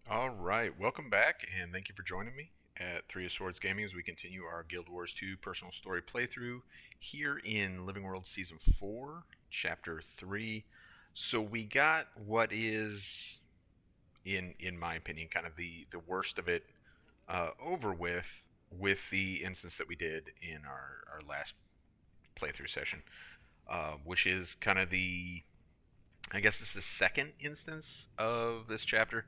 All right, welcome back, and thank you for joining me at Three of Swords Gaming as we continue our Guild Wars 2 personal story playthrough here in Living World Season 4, Chapter 3. So we got what is, in my opinion, kind of the worst of it over with the instance that we did in our last playthrough session, which is kind of I guess it's the second instance of this chapter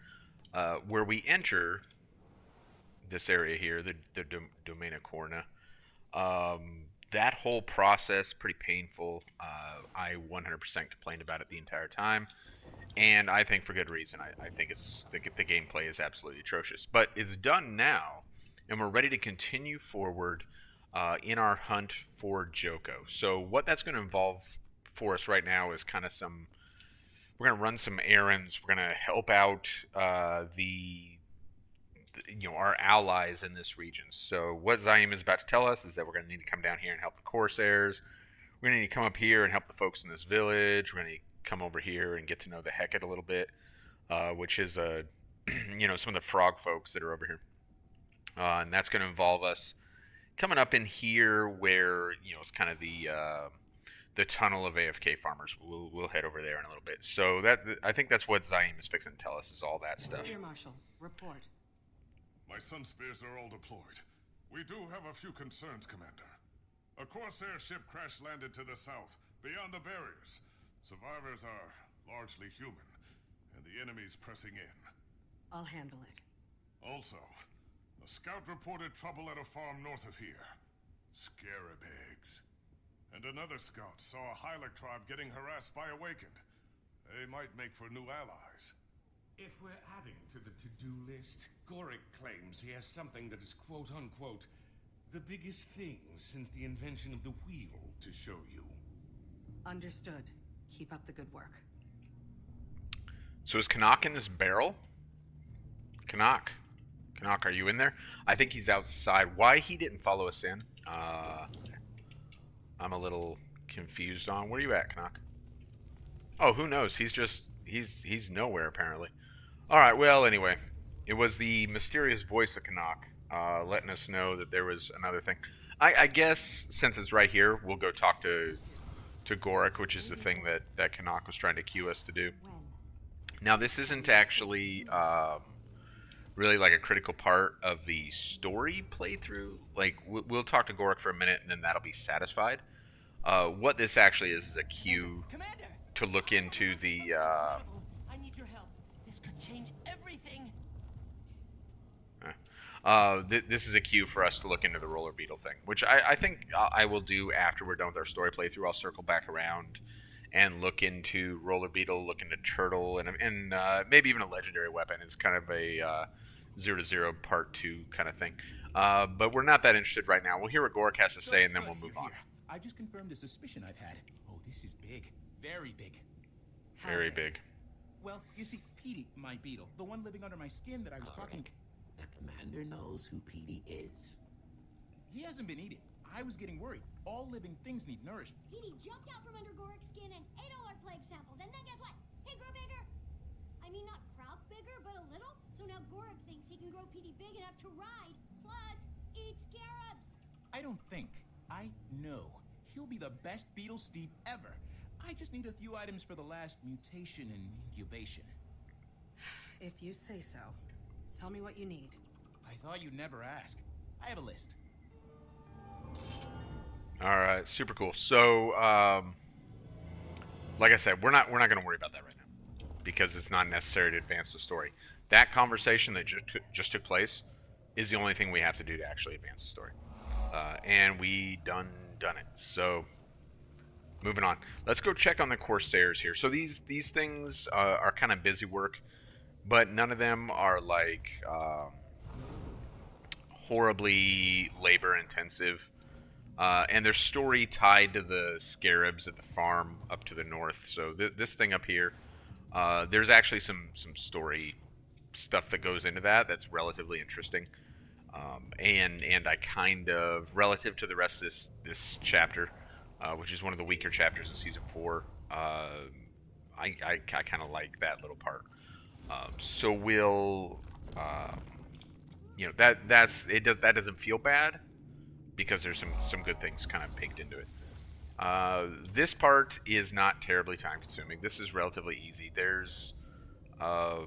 where we enter this area here, the Domain of Corna. That whole process pretty painful. I 100% complained about it the entire time, and I think for good reason. I think it's the gameplay is absolutely atrocious, but it's done now, and we're ready to continue forward in our hunt for Joko. So what that's going to involve for us right now is kind of some. We're going to run some errands. We're going to help out our allies in this region. So what Zaim is about to tell us is that we're going to need to come down here and help the Corsairs. We're going to need to come up here and help the folks in this village. We're going to come over here and get to know the Hecate a little bit, which is some of the frog folks that are over here. And that's going to involve us coming up in here where it's kind of the tunnel of AFK farmers. We'll head over there in a little bit. So I think that's what Zaim is fixing to tell us is all that stuff. Spear Marshal, report. My son's spears are all deployed. We do have a few concerns, Commander. A Corsair ship crash-landed to the south, beyond the barriers. Survivors are largely human, and the enemy's pressing in. I'll handle it. Also, a scout reported trouble at a farm north of here. Scarab eggs. And another scout saw a Hylic tribe getting harassed by Awakened. They might make for new allies. If we're adding to the to-do list, Goric claims he has something that is quote-unquote the biggest thing since the invention of the wheel to show you. Understood. Keep up the good work. So is Canuck in this barrel? Canuck, are you in there? I think he's outside. Why he didn't follow us in? I'm a little confused on. Where are you at, Canuck? Oh, who knows? He's nowhere apparently. All right. Well, anyway, it was the mysterious voice of Canuck letting us know that there was another thing. I guess since it's right here, we'll go talk to Goric, which is the thing that Canuck was trying to cue us to do. Now, this isn't actually really like a critical part of the story playthrough. Like, we'll talk to Goric for a minute, and then that'll be satisfied. What this actually is a cue to look into the. I need your help. This could change everything. This is a cue for us to look into the roller beetle thing, which I think I will do after we're done with our story playthrough. I'll circle back around and look into roller beetle, look into turtle, and maybe even a legendary weapon. It's kind of a 0-0 part 2 kind of thing. But we're not that interested right now. We'll hear what Goric has to say, and then we'll move on. I just confirmed a suspicion I've had. Oh, this is big. Very big. Very big. Well, you see, Petey, my beetle, the one living under my skin that I was talking... The commander knows who Petey is. He hasn't been eating. I was getting worried. All living things need nourished. Petey jumped out from under Gorik's skin and ate all our plague samples, and then guess what? He grew bigger! I mean, not crowd bigger, but a little. So now Gorik thinks he can grow Petey big enough to ride, plus eat scarabs. I don't think. I know. He'll be the best beetle steed ever. I just need a few items for the last mutation and incubation. If you say so. Tell me what you need. I thought you'd never ask. I have a list. All right, super cool. So, like I said, we're not going to worry about that right now because it's not necessary to advance the story. That conversation that just took place is the only thing we have to do to actually advance the story, and we done it. So, moving on. Let's go check on the Corsairs here. So these things are kind of busy work, but none of them are like horribly labor intensive. And there's story tied to the scarabs at the farm up to the north. So this thing up here, there's actually some story stuff that goes into that's relatively interesting. And I kind of, relative to the rest of this chapter, which is one of the weaker chapters in Season 4, I kind of like that little part. So we'll you know, that doesn't feel bad because there's some good things kind of baked into it. This part is not terribly time consuming. This is relatively easy. There's a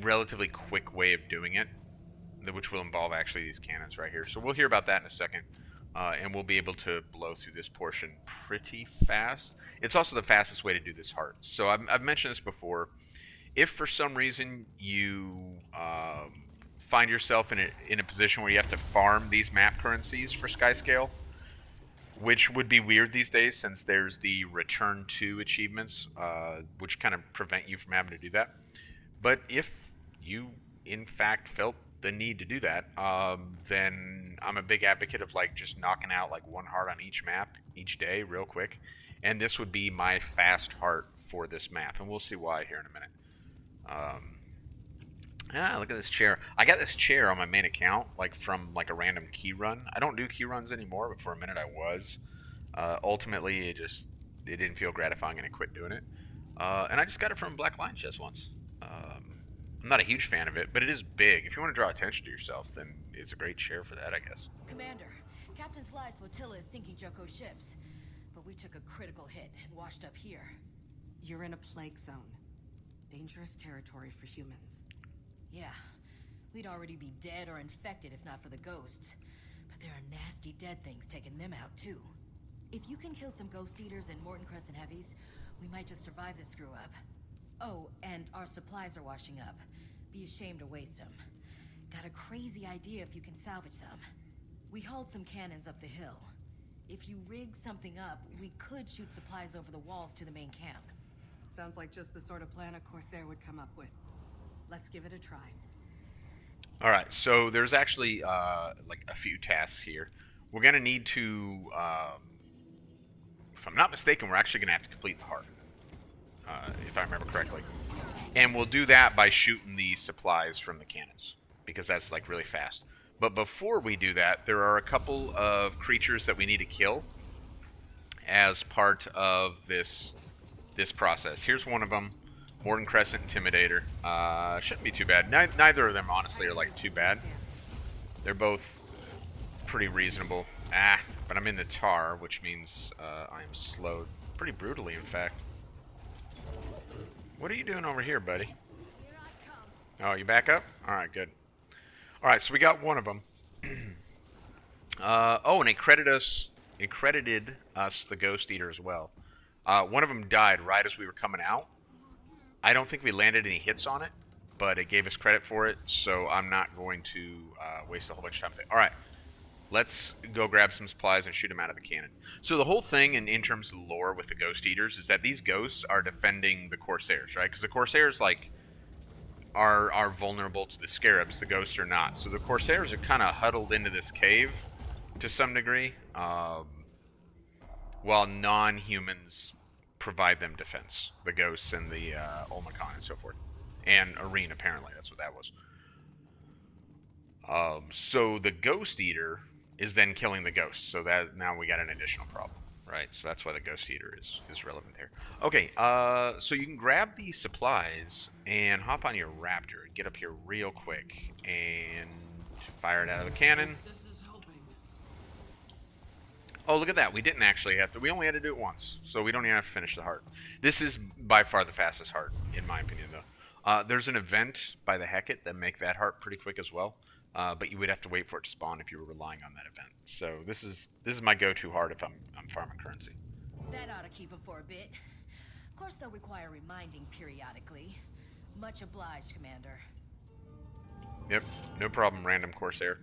relatively quick way of doing it, which will involve actually these cannons right here. So we'll hear about that in a second, and we'll be able to blow through this portion pretty fast. It's also the fastest way to do this heart. So I've mentioned this before. If for some reason you find yourself in a position where you have to farm these map currencies for Skyscale, which would be weird these days since there's the return to achievements, which kind of prevent you from having to do that. But if you, in fact, felt the need to do that, then I'm a big advocate of like just knocking out like one heart on each map each day real quick. And this would be my fast heart for this map. And we'll see why here in a minute. Look at this chair. I got this chair on my main account, like from like a random key run. I don't do key runs anymore, but for a minute I was. Ultimately, it didn't feel gratifying, and I quit doing it. And I just got it from Black Lion Chest once. I'm not a huge fan of it, but it is big. If you want to draw attention to yourself, then it's a great chair for that, I guess. Commander, Captain Sly's flotilla is sinking Joko's ships, but we took a critical hit and washed up here. You're in a plague zone. Dangerous territory for humans. Yeah, we'd already be dead or infected if not for the ghosts. But there are nasty dead things taking them out too. If you can kill some ghost eaters and Morton Crescent heavies, we might just survive this screw up. Oh, and our supplies are washing up. Be ashamed to waste them. Got a crazy idea if you can salvage some. We hauled some cannons up the hill. If you rig something up, we could shoot supplies over the walls to the main camp. Sounds like just the sort of plan a Corsair would come up with. Let's give it a try. All right, so there's actually like a few tasks here. We're gonna need to, if I'm not mistaken, we're actually gonna have to complete the heart, if I remember correctly. And we'll do that by shooting the supplies from the cannons, because that's like really fast. But before we do that, there are a couple of creatures that we need to kill as part of this process. Here's one of them. Morton Crescent Intimidator. Shouldn't be too bad. Neither of them, honestly, are like too bad. They're both pretty reasonable. But I'm in the tar, which means I am slowed pretty brutally, in fact. What are you doing over here, buddy? Oh, you back up? All right, good. All right, so we got one of them. Oh, and it credited us the Ghost Eater as well. One of them died right as we were coming out. I don't think we landed any hits on it, but it gave us credit for it, so I'm not going to waste a whole bunch of time with it. All right, let's go grab some supplies and shoot them out of the cannon. So the whole thing, in terms of lore with the Ghost Eaters, is that these ghosts are defending the Corsairs, right? Because the Corsairs, like, are vulnerable to the Scarabs. The ghosts are not. So the Corsairs are kind of huddled into this cave to some degree, while non-humans provide them defense. The ghosts and the Olmacon and so forth. And Arena, apparently. That's what that was. So the Ghost Eater is then killing the ghosts. So that now we got an additional problem, right? So that's why the Ghost Eater is relevant there. Okay, so you can grab these supplies and hop on your Raptor and get up here real quick and fire it out of the cannon. Oh, look at that. We didn't actually have to. We only had to do it once, so we don't even have to finish the heart. This is by far the fastest heart, in my opinion, though. There's an event by the Hecate that make that heart pretty quick as well, but you would have to wait for it to spawn if you were relying on that event. So this is my go-to heart if I'm farming currency. That ought to keep them for a bit. Of course, they'll require reminding periodically. Much obliged, Commander. Yep, no problem, random Corsair.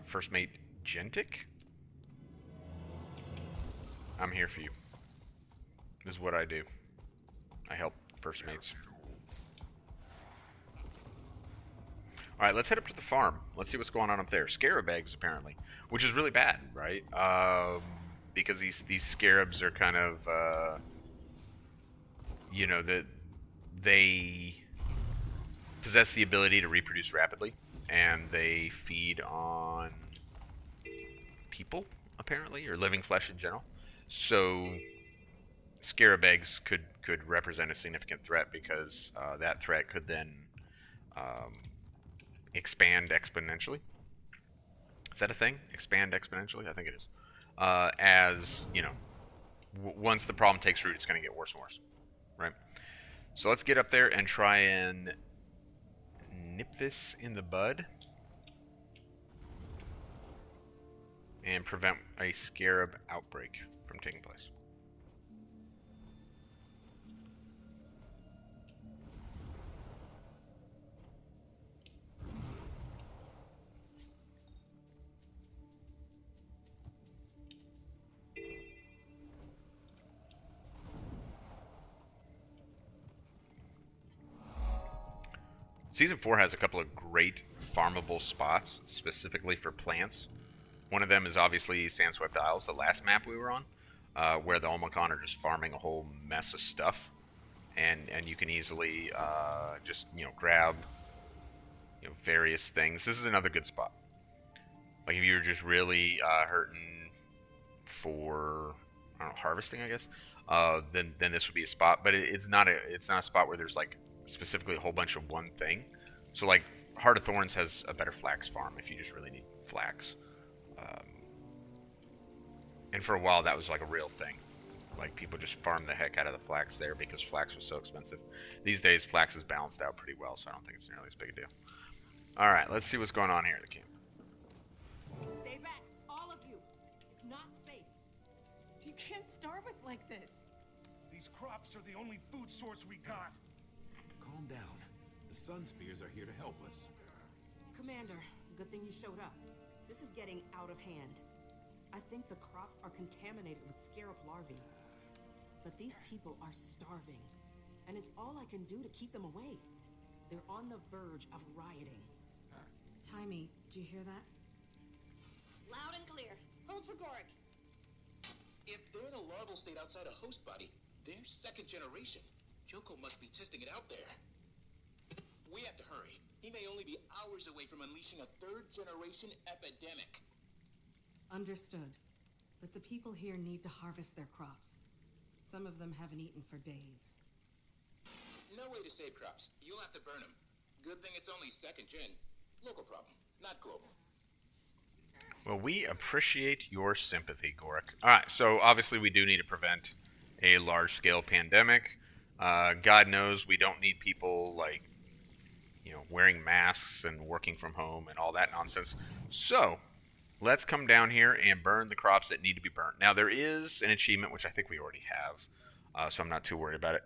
First mate Gentic? I'm here for you. This is what I do. I help first mates. Alright, let's head up to the farm. Let's see what's going on up there. Scarab eggs, apparently. Which is really bad, right? Because these scarabs are kind of, you know, they possess the ability to reproduce rapidly. And they feed on people, apparently, or living flesh in general. So scarab eggs could represent a significant threat because that threat could then expand exponentially. Is that a thing? Expand exponentially? I think it is. As, you know, once the problem takes root, it's going to get worse and worse, right? So let's get up there and try and nip this in the bud and prevent a scarab outbreak from taking place. Season 4 has a couple of great farmable spots specifically for plants. One of them is obviously Sandswept Isles, the last map we were on, where the Omicron are just farming a whole mess of stuff, and you can easily just grab various things. This is another good spot. Like if you're just really hurting for harvesting, I guess, then this would be a spot. But it's not a spot where there's like specifically a whole bunch of one thing. So like Heart of Thorns has a better flax farm if you just really need flax. And for a while that was like a real thing. Like people just farmed the heck out of the flax there because flax was so expensive. These days flax is balanced out pretty well, so I don't think it's nearly as big a deal. Alright, let's see what's going on here at the camp. Stay back, all of you. It's not safe. You can't starve us like this. These crops are the only food source we got. Calm down. The Sun Spears are here to help us. Commander, good thing you showed up. This is getting out of hand. I think the crops are contaminated with scarab larvae. But these people are starving, and it's all I can do to keep them away. They're on the verge of rioting. Timey, did you hear that? Loud and clear. Hold for Gorik. If they're in a larval state outside a host body, they're second generation. Joko must be testing it out there. We have to hurry. He may only be hours away from unleashing a third-generation epidemic. Understood. But the people here need to harvest their crops. Some of them haven't eaten for days. No way to save crops. You'll have to burn them. Good thing it's only second gen. Local problem, not global. Well, we appreciate your sympathy, Gorik. Alright, so obviously we do need to prevent a large-scale pandemic. God knows we don't need people, like, wearing masks and working from home and all that nonsense. So, let's come down here and burn the crops that need to be burnt. Now, there is an achievement, which I think we already have, so I'm not too worried about it,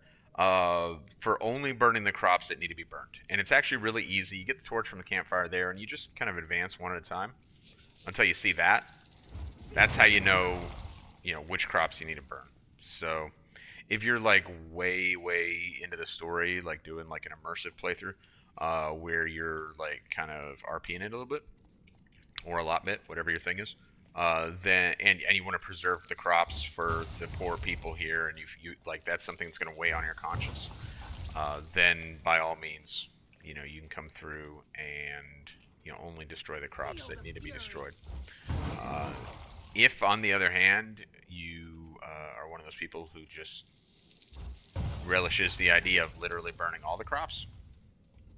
for only burning the crops that need to be burnt. And it's actually really easy. You get the torch from the campfire there, and you just kind of advance one at a time until you see that. That's how you know which crops you need to burn. So, if you're like way into the story, like doing like an immersive playthrough, where you're like kind of RPing it a little bit, or a lot bit, whatever your thing is, then and you want to preserve the crops for the poor people here, and you like that's something that's going to weigh on your conscience, then by all means, you can come through and only destroy the crops that need to be destroyed. If on the other hand you are one of those people who just relishes the idea of literally burning all the crops,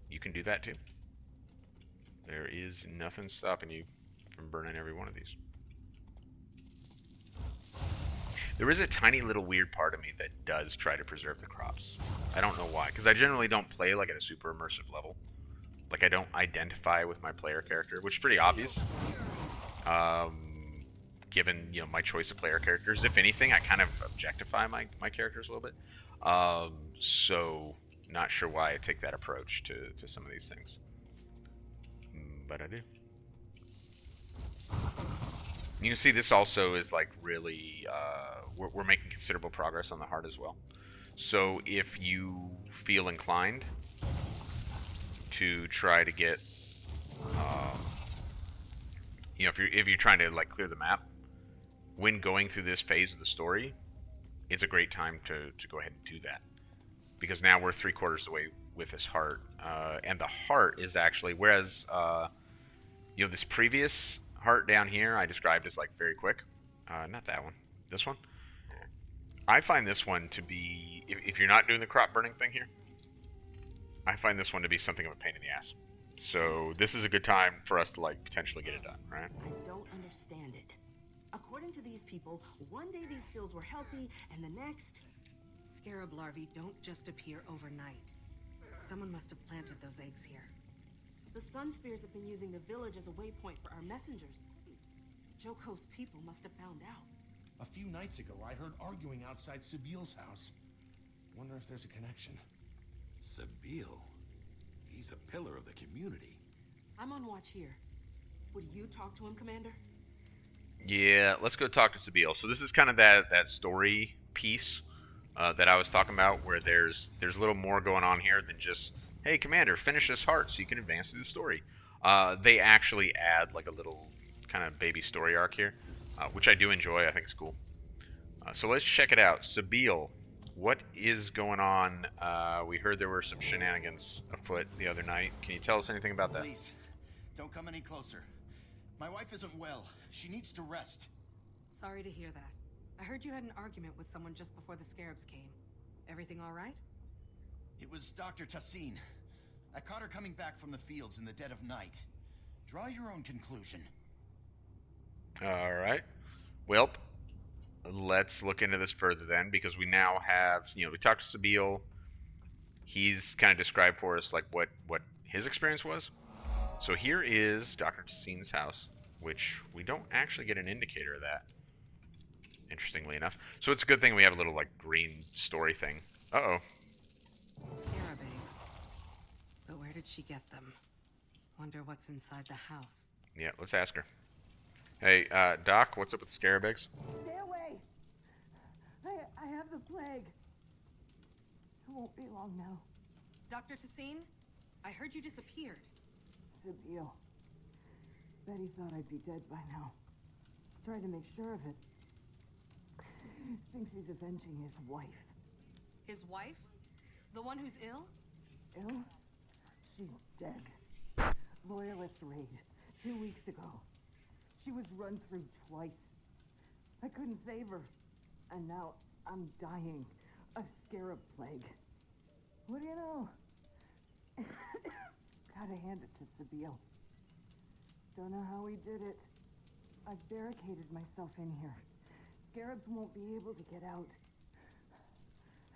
you can do that too. There is nothing stopping you from burning every one of these. There is a tiny little weird part of me that does try to preserve the crops. I don't know why, because I generally don't play like at a super immersive level. Like I don't identify with my player character, which is pretty obvious. Given my choice of player characters. If anything, I kind of objectify my characters a little bit. So not sure why I take that approach to some of these things. But I do. You can see this also is like really, we're making considerable progress on the heart as well. So if you feel inclined to try to get, if you're trying to like clear the map, when going through this phase of the story, it's a great time to go ahead and do that. Because now we're 3/4 of the way with this heart. And the heart is actually, whereas, this previous heart down here I described as like very quick. Not that one. This one. I find this one to be, if you're not doing the crop burning thing here, I find this one to be something of a pain in the ass. So this is a good time for us to, like, potentially get it done, right? I don't understand it. According to these people, one day these fields were healthy, and the next... Scarab larvae don't just appear overnight. Someone must have planted those eggs here. The Sun Spears have been using the village as a waypoint for our messengers. Joko's people must have found out. A few nights ago, I heard arguing outside Sabil's house. Wonder if there's a connection. Sabil? He's a pillar of the community. I'm on watch here. Would you talk to him, Commander? Yeah, let's go talk to Sabil. So this is kind of that story piece that I was talking about, where there's a little more going on here than just, hey, Commander, finish this heart so you can advance through the story. They actually add like a little kind of baby story arc here, which I do enjoy. I think it's cool. So let's check it out. Sabil, what is going on? We heard there were some shenanigans afoot the other night. Can you tell us anything about that? Please, don't come any closer. My wife isn't well. She needs to rest. Sorry to hear that. I heard you had an argument with someone just before the Scarabs came. Everything all right? It was Dr. Tassin. I caught her coming back from the fields in the dead of night. Draw your own conclusion. All right. Well, let's look into this further then, because we now have, we talked to Sabil. He's kind of described for us like what his experience was. So here is Dr. Tassin's house, which we don't actually get an indicator of that, interestingly enough. So it's a good thing we have a little like green story thing. Uh-oh. Scarab eggs. But where did she get them? Wonder what's inside the house. Yeah, let's ask her. Hey, Doc, what's up with the scarab eggs? Stay away! I have the plague. It won't be long now. Dr. Tassin, I heard you disappeared. Sabil. Betty thought I'd be dead by now. Tried to make sure of it. Thinks he's avenging his wife. His wife? The one who's ill? Ill? She's dead. Loyalist raid 2 weeks ago. She was run through twice. I couldn't save her. And now I'm dying of scarab plague. What do you know? Gotta hand it to Sabil. Don't know how he did it. I've barricaded myself in here. Scarabs won't be able to get out.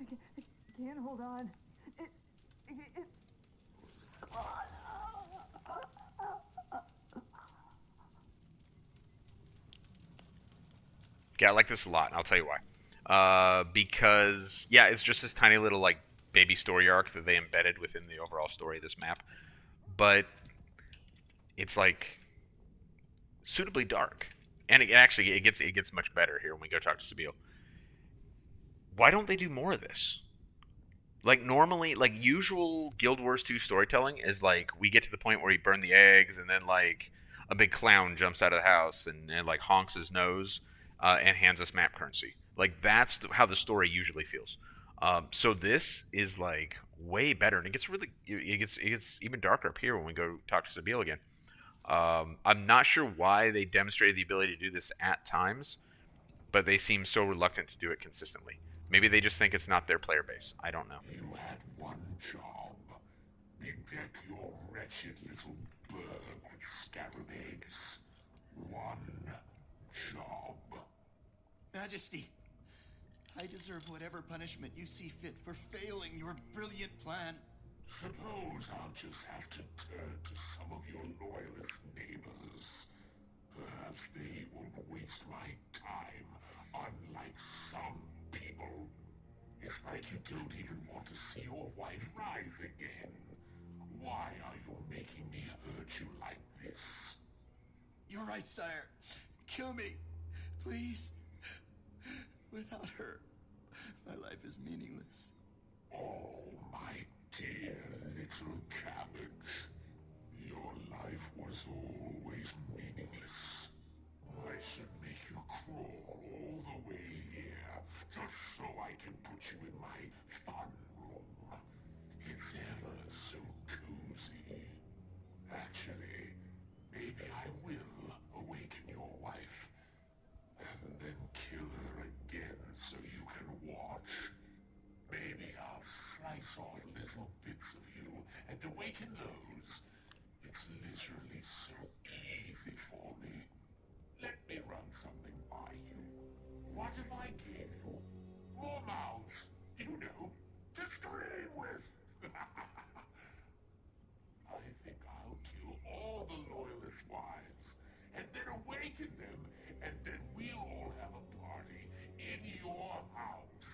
I can't hold on. Yeah, I like this a lot, and I'll tell you why. Because, yeah, it's just this tiny little, like, baby story arc that they embedded within the overall story of this map. But it's, like, suitably dark. And it gets much better here when we go talk to Sabil. Why don't they do more of this? Like, normally, like, usual Guild Wars 2 storytelling is, like, we get to the point where you burn the eggs, and then, like, a big clown jumps out of the house and like, honks his nose and hands us map currency. Like, that's how the story usually feels. So this is, like, way better, and it gets even darker up here when we go talk to Sabil again. I'm not sure why they demonstrated the ability to do this at times, but they seem so reluctant to do it consistently. Maybe they just think it's not their player base. I don't know. You had one job. Bedeck your wretched little burg with scarab eggs. One job. Majesty, I deserve whatever punishment you see fit for failing your brilliant plan. Suppose I'll just have to turn to some of your loyalist neighbors. Perhaps they won't waste my time, unlike some people. It's like you don't even want to see your wife rise again. Why are you making me hurt you like this? You're right, sire. Kill me, please. Without her, my life is meaningless. Oh, my dear little cabbage. Your life was always meaningless. I should make you crawl all the way here, just so I can put you in my fun room. It's ever so cozy. Actually, maybe I will awaken your wife, and then kill her again so you can watch. Maybe I'll slice off little bits of you and awaken those, It's literally so easy for me. Let me run something by you. What if I gave you more mouths, you know, to scream with? I think I'll kill all the Loyalist wives, and then awaken them, and then we'll all have a party in your house.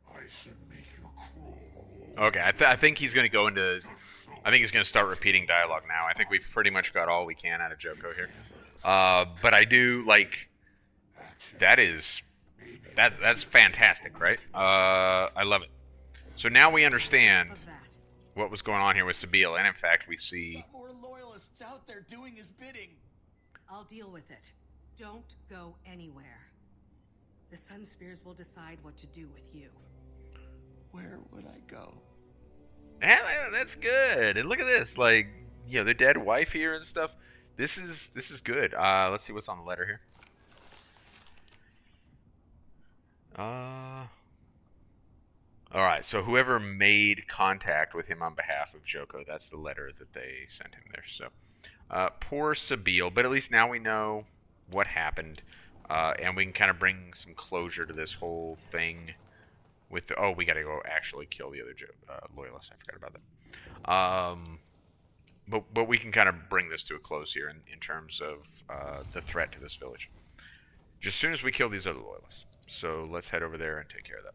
I should make you crawl. Okay, I think he's going to go into... I think he's going to start repeating dialogue now. I think we've pretty much got all we can out of Joko here. But I do, like... That's fantastic, right? I love it. So now we understand what was going on here with Sabine, and in fact, we see... More loyalists out there doing his bidding. I'll deal with it. Don't go anywhere. The Sun Spears will decide what to do with you. Where would I go? Yeah, that's good. And look at this, like, you know, their dead wife here and stuff. This is good. Let's see what's on the letter here. All right, so whoever made contact with him on behalf of Joko, that's the letter that they sent him there. So, poor Sabine, but at least now we know what happened, and we can kind of bring some closure to this whole thing. With the, we got to go actually kill the other loyalist. I forgot about that. But we can kind of bring this to a close here in terms of the threat to this village. Just as soon as we kill these other loyalists. So let's head over there and take care of that.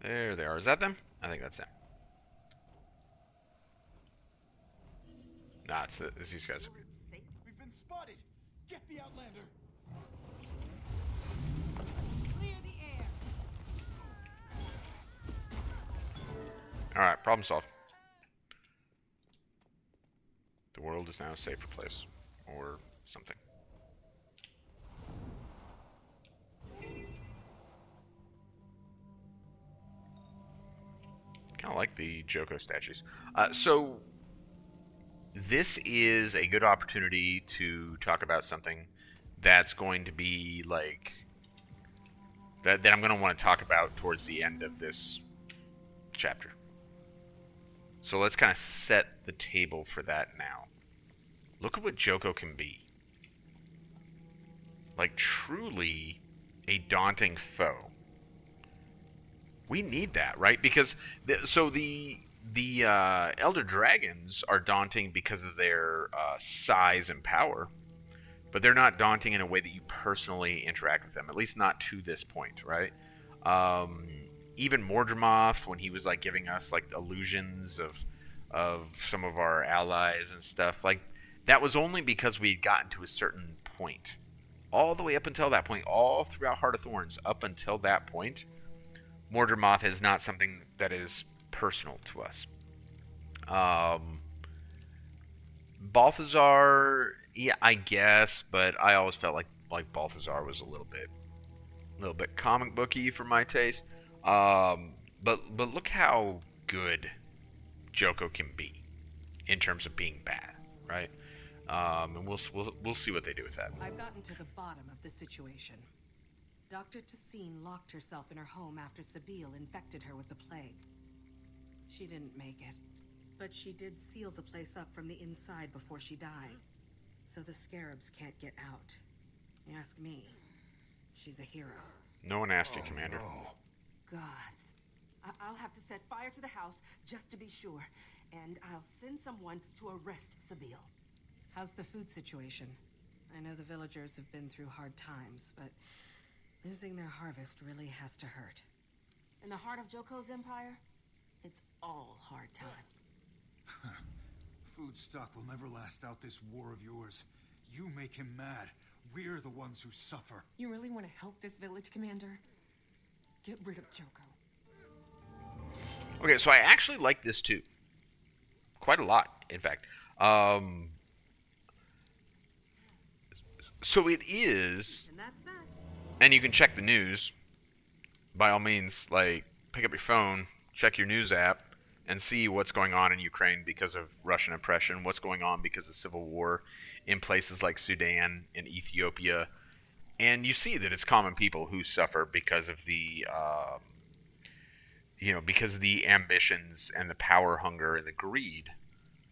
There they are. Is that them? I think that's them. Nah, it's these guys. We've been spotted. Get the Outlander. Clear the air. All right, problem solved. The world is now a safer place, or something. Kind of like the Joko statues. So this is a good opportunity to talk about something that's going to be like that I'm going to want to talk about towards the end of this chapter. So let's kind of set the table for that now. Look at what Joko can be. Like, truly a daunting foe. We need that, right? Because the Elder Dragons are daunting because of their size and power, but they're not daunting in a way that you personally interact with them. At least not to this point, right? Even Mordremoth, when he was like giving us like illusions of some of our allies and stuff, like that was only because we had gotten to a certain point. All the way up until that point, all throughout Heart of Thorns, up until that point, Mordremoth is not something that is personal to us. Balthazar, yeah, I guess, but I always felt like Balthazar was a little bit comic booky for my taste. But look how good Joko can be in terms of being bad, right? And we'll see what they do with that. I've gotten to the bottom of the situation. Dr. Tassine locked herself in her home after Sabine infected her with the plague. She didn't make it, but she did seal the place up from the inside before she died, so the scarabs can't get out. You ask me, she's a hero. No one asked you, Commander. No. Gods. I'll have to set fire to the house just to be sure, and I'll send someone to arrest Sabine. How's the food situation? I know the villagers have been through hard times, but losing their harvest really has to hurt. In the heart of Joko's empire, it's all hard times. Food stock will never last out this war of yours. You make him mad. We're the ones who suffer. You really want to help this village, Commander? Get rid of Joko. Okay, so I actually like this too. Quite a lot, in fact. So it is... And that's that. And you can check the news. By all means, like, pick up your phone, check your news app, and see what's going on in Ukraine because of Russian oppression, what's going on because of civil war in places like Sudan and Ethiopia. And you see that it's common people who suffer because of the because of the ambitions and the power hunger and the greed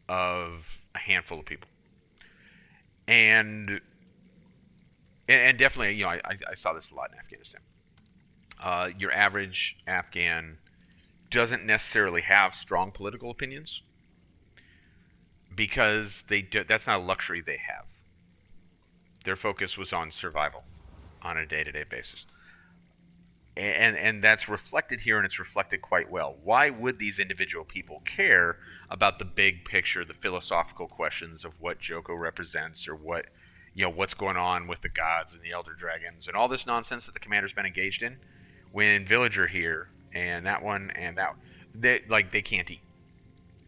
of a handful of people. And definitely, I saw this a lot in Afghanistan. Your average Afghan doesn't necessarily have strong political opinions because that's not a luxury they have. Their focus was on survival on a day-to-day basis. And that's reflected here, and it's reflected quite well. Why would these individual people care about the big picture, the philosophical questions of what Joko represents, or what's going on with the gods and the elder dragons and all this nonsense that the commander's been engaged in? When villager here and that one and that, they can't eat.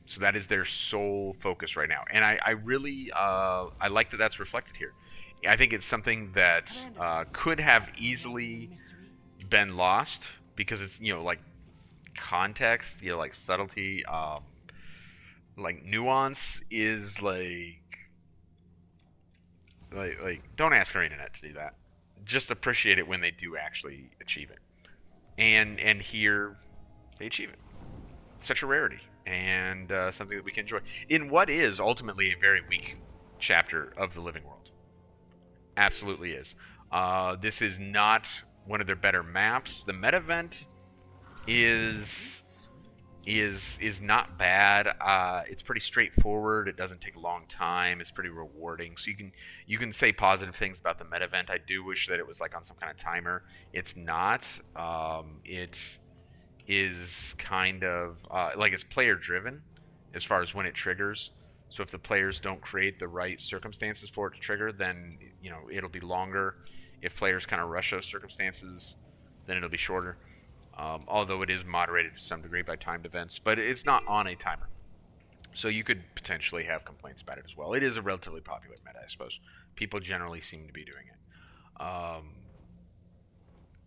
So that is their sole focus right now. And I really I like that that's reflected here. I think it's something that could have easily been lost because it's like context, like subtlety, like nuance is like don't ask Arenanet to do that. Just appreciate it when they do actually achieve it. And here they achieve it. Such a rarity and something that we can enjoy in what is ultimately a very weak chapter of the Living World. Absolutely is. This is not one of their better maps. The meta event is not bad. It's pretty straightforward. It doesn't take a long time. It's pretty rewarding. So you can say positive things about the meta event. I do wish that it was like on some kind of timer. It's not. It is kind of it's player driven as far as when it triggers. So if the players don't create the right circumstances for it to trigger, then it'll be longer. If players kind of rush those circumstances, then it'll be shorter. Although it is moderated to some degree by timed events, but it's not on a timer. So you could potentially have complaints about it as well. It is a relatively popular meta, I suppose. People generally seem to be doing it.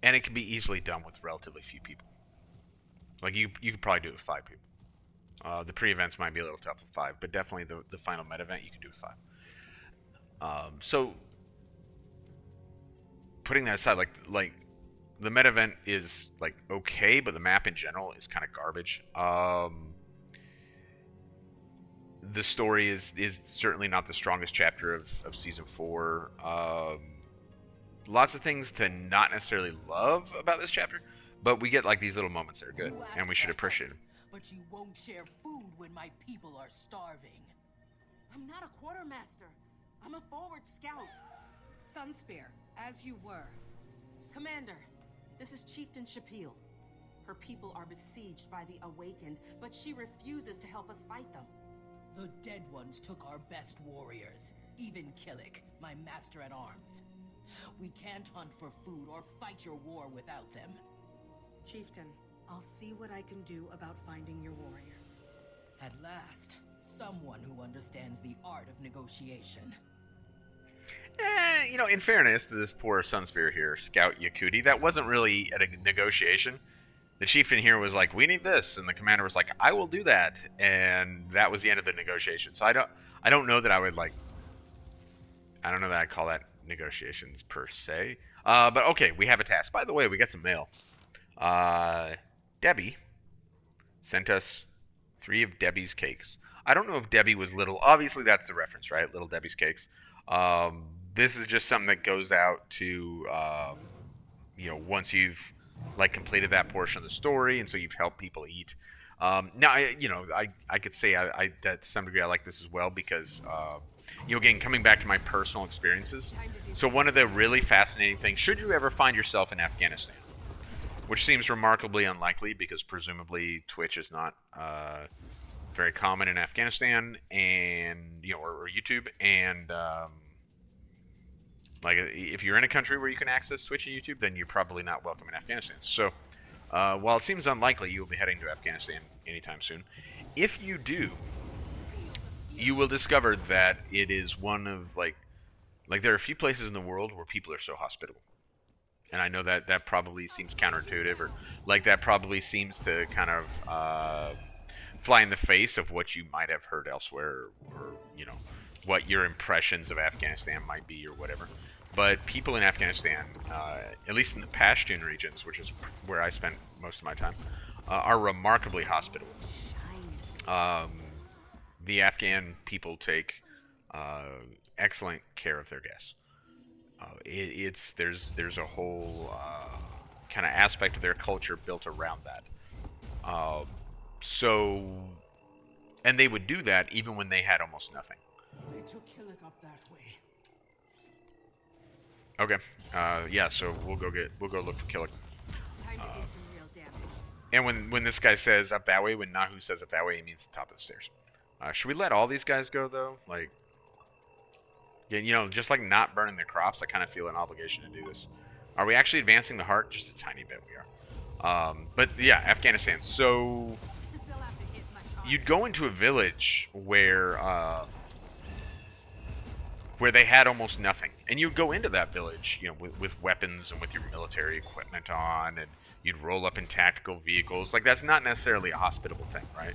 And it can be easily done with relatively few people. Like you could probably do it with 5 people. The pre-events might be a little tough with 5, but definitely the final meta event you can do with 5. So putting that aside, like the meta event is okay, but the map in general is kind of garbage. The story is certainly not the strongest chapter of season 4. Lots of things to not necessarily love about this chapter, but we get these little moments that are good, and we should appreciate them. But you won't share food when my people are starving. I'm not a quartermaster. I'm a forward scout. Sunspear, as you were. Commander, this is Chieftain Shapil. Her people are besieged by the Awakened, but she refuses to help us fight them. The dead ones took our best warriors, even Killick, my master at arms. We can't hunt for food or fight your war without them. Chieftain, I'll see what I can do about finding your warriors. At last, someone who understands the art of negotiation. In fairness to this poor Sunspear here, Scout Yakuti, that wasn't really a negotiation. The chieftain here was like, we need this, and the commander was like, I will do that, and that was the end of the negotiation. So I don't know that I would I don't know that I'd call that negotiations per se. But okay, we have a task. By the way, we got some mail. Debbie sent us 3 of Debbie's cakes. I don't know if Debbie was little. Obviously, that's the reference, right? Little Debbie's cakes. This is just something that goes out to, once you've completed that portion of the story, and so you've helped people eat. Now, I could say I that to some degree I like this as well because, again, coming back to my personal experiences. So one of the really fascinating things, should you ever find yourself in Afghanistan, which seems remarkably unlikely because presumably Twitch is not very common in Afghanistan, and or YouTube, and if you're in a country where you can access Twitch and YouTube, then you're probably not welcome in Afghanistan. So while it seems unlikely you will be heading to Afghanistan anytime soon, if you do, you will discover that it is one of there are a few places in the world where people are so hospitable. And I know that probably seems counterintuitive, or that probably seems to kind of fly in the face of what you might have heard elsewhere, or what your impressions of Afghanistan might be, or whatever. But people in Afghanistan, at least in the Pashtun regions, which is where I spent most of my time, are remarkably hospitable. The Afghan people take excellent care of their guests. There's a whole kind of aspect of their culture built around that. And they would do that even when they had almost nothing. They took Killick up that way. Okay. Yeah. So we'll go look for Killick. Time to do some real damage. And when this guy says up that way, when Nahu says up that way, he means the top of the stairs. Should we let all these guys go though? Like, yeah, just like not burning their crops, I kind of feel an obligation to do this. Are we actually advancing the heart? Just a tiny bit, we are. But yeah, Afghanistan. So you'd go into a village where they had almost nothing, and you'd go into that village, with weapons and with your military equipment on, and you'd roll up in tactical vehicles. Like, that's not necessarily a hospitable thing, right?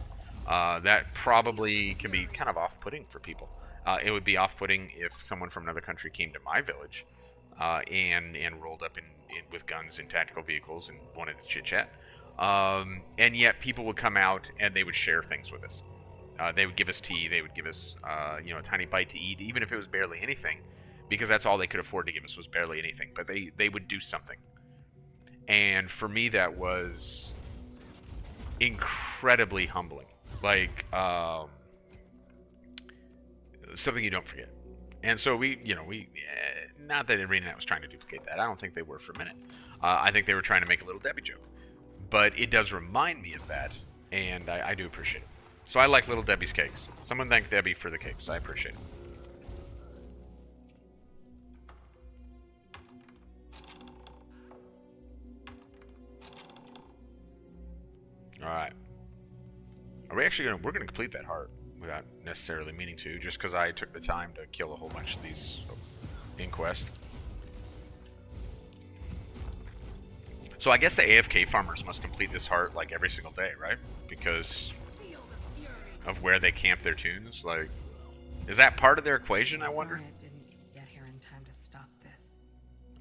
That probably can be kind of off-putting for people. It would be off-putting if someone from another country came to my village and rolled up in with guns and tactical vehicles and wanted to chit-chat. And yet people would come out and they would share things with us. They would give us tea. They would give us, a tiny bite to eat, even if it was barely anything, because that's all they could afford to give us was barely anything. But they would do something. And for me, that was incredibly humbling. Like, something you don't forget. And so we not that Arenanet was trying to duplicate that. I don't think they were for a minute. I think they were trying to make a little Debbie joke. But it does remind me of that, and I do appreciate it. So I like Little Debbie's cakes. Someone thank Debbie for the cakes. I appreciate it. Alright. Are we actually we're gonna complete that heart without necessarily meaning to, just because I took the time to kill a whole bunch of these in quest. So I guess the AFK farmers must complete this heart like every single day, right? Because of where they camp their tunes. Like, is that part of their equation, I wonder? Sorry I didn't get here in time to stop this.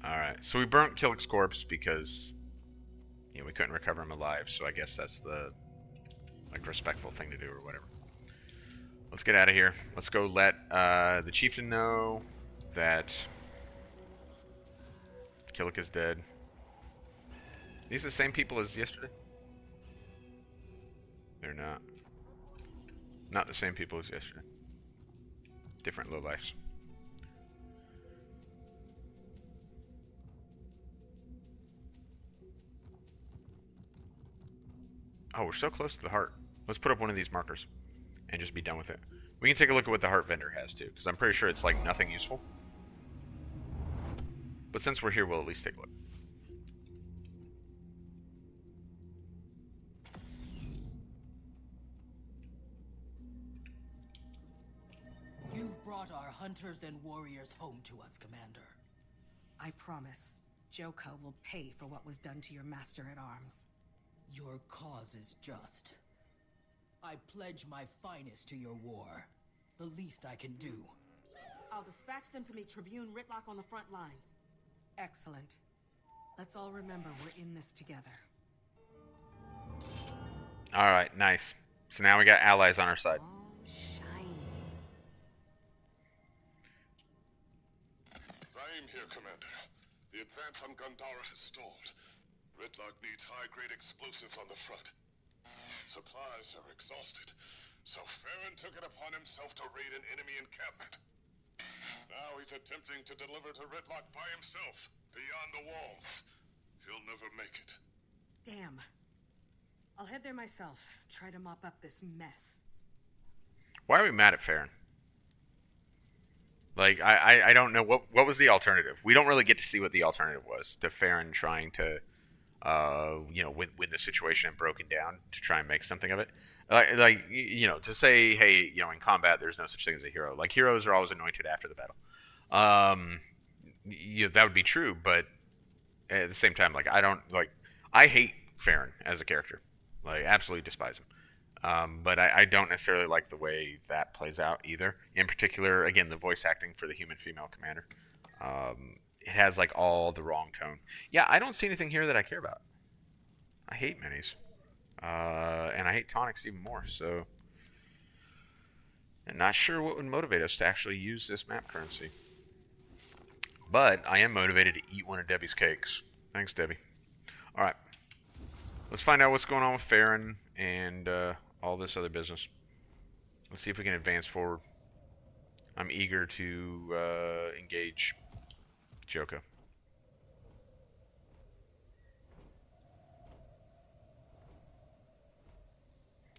Alright, so we burnt Killick's corpse because we couldn't recover him alive, so I guess that's the respectful thing to do or whatever. Let's get out of here. Let's go let the chieftain know that Killick is dead. These are the same people as yesterday? They're not. Not the same people as yesterday. Different lowlifes. Oh, we're so close to the heart. Let's put up one of these markers and just be done with it. We can take a look at what the heart vendor has too, because I'm pretty sure it's like nothing useful. But since we're here, we'll at least take a look. You've brought our hunters and warriors home to us, Commander. I promise, Joko will pay for what was done to your master at arms. Your cause is just. I pledge my finest to your war. The least I can do. I'll dispatch them to meet Tribune Ritlock on the front lines. Excellent. Let's all remember we're in this together. Alright, nice. So now we got allies on our side. I'm here, Commander. The advance on Gandhara has stalled. Ritlock needs high-grade explosives on the front. Supplies are exhausted, so Farron took it upon himself to raid an enemy encampment. Now he's attempting to deliver to Ritlock by himself, beyond the walls. He'll never make it. Damn. I'll head there myself, try to mop up this mess. Why are we mad at Farron? Like, I don't know. What was the alternative? We don't really get to see what the alternative was to Farron trying to, with the situation broken down to try and make something of it. To say, hey, in combat, there's no such thing as a hero. Like, heroes are always anointed after the battle. That would be true, but at the same time, I hate Farron as a character. Like, absolutely despise him. But I don't necessarily like the way that plays out either. In particular, again, the voice acting for the human female commander. It has like all the wrong tone. Yeah, I don't see anything here that I care about. I hate minis. And I hate tonics even more, so I'm not sure what would motivate us to actually use this map currency. But I am motivated to eat one of Debbie's cakes. Thanks, Debbie. Alright. Let's find out what's going on with Farron and all this other business. Let's see if we can advance forward. I'm eager to engage Joko.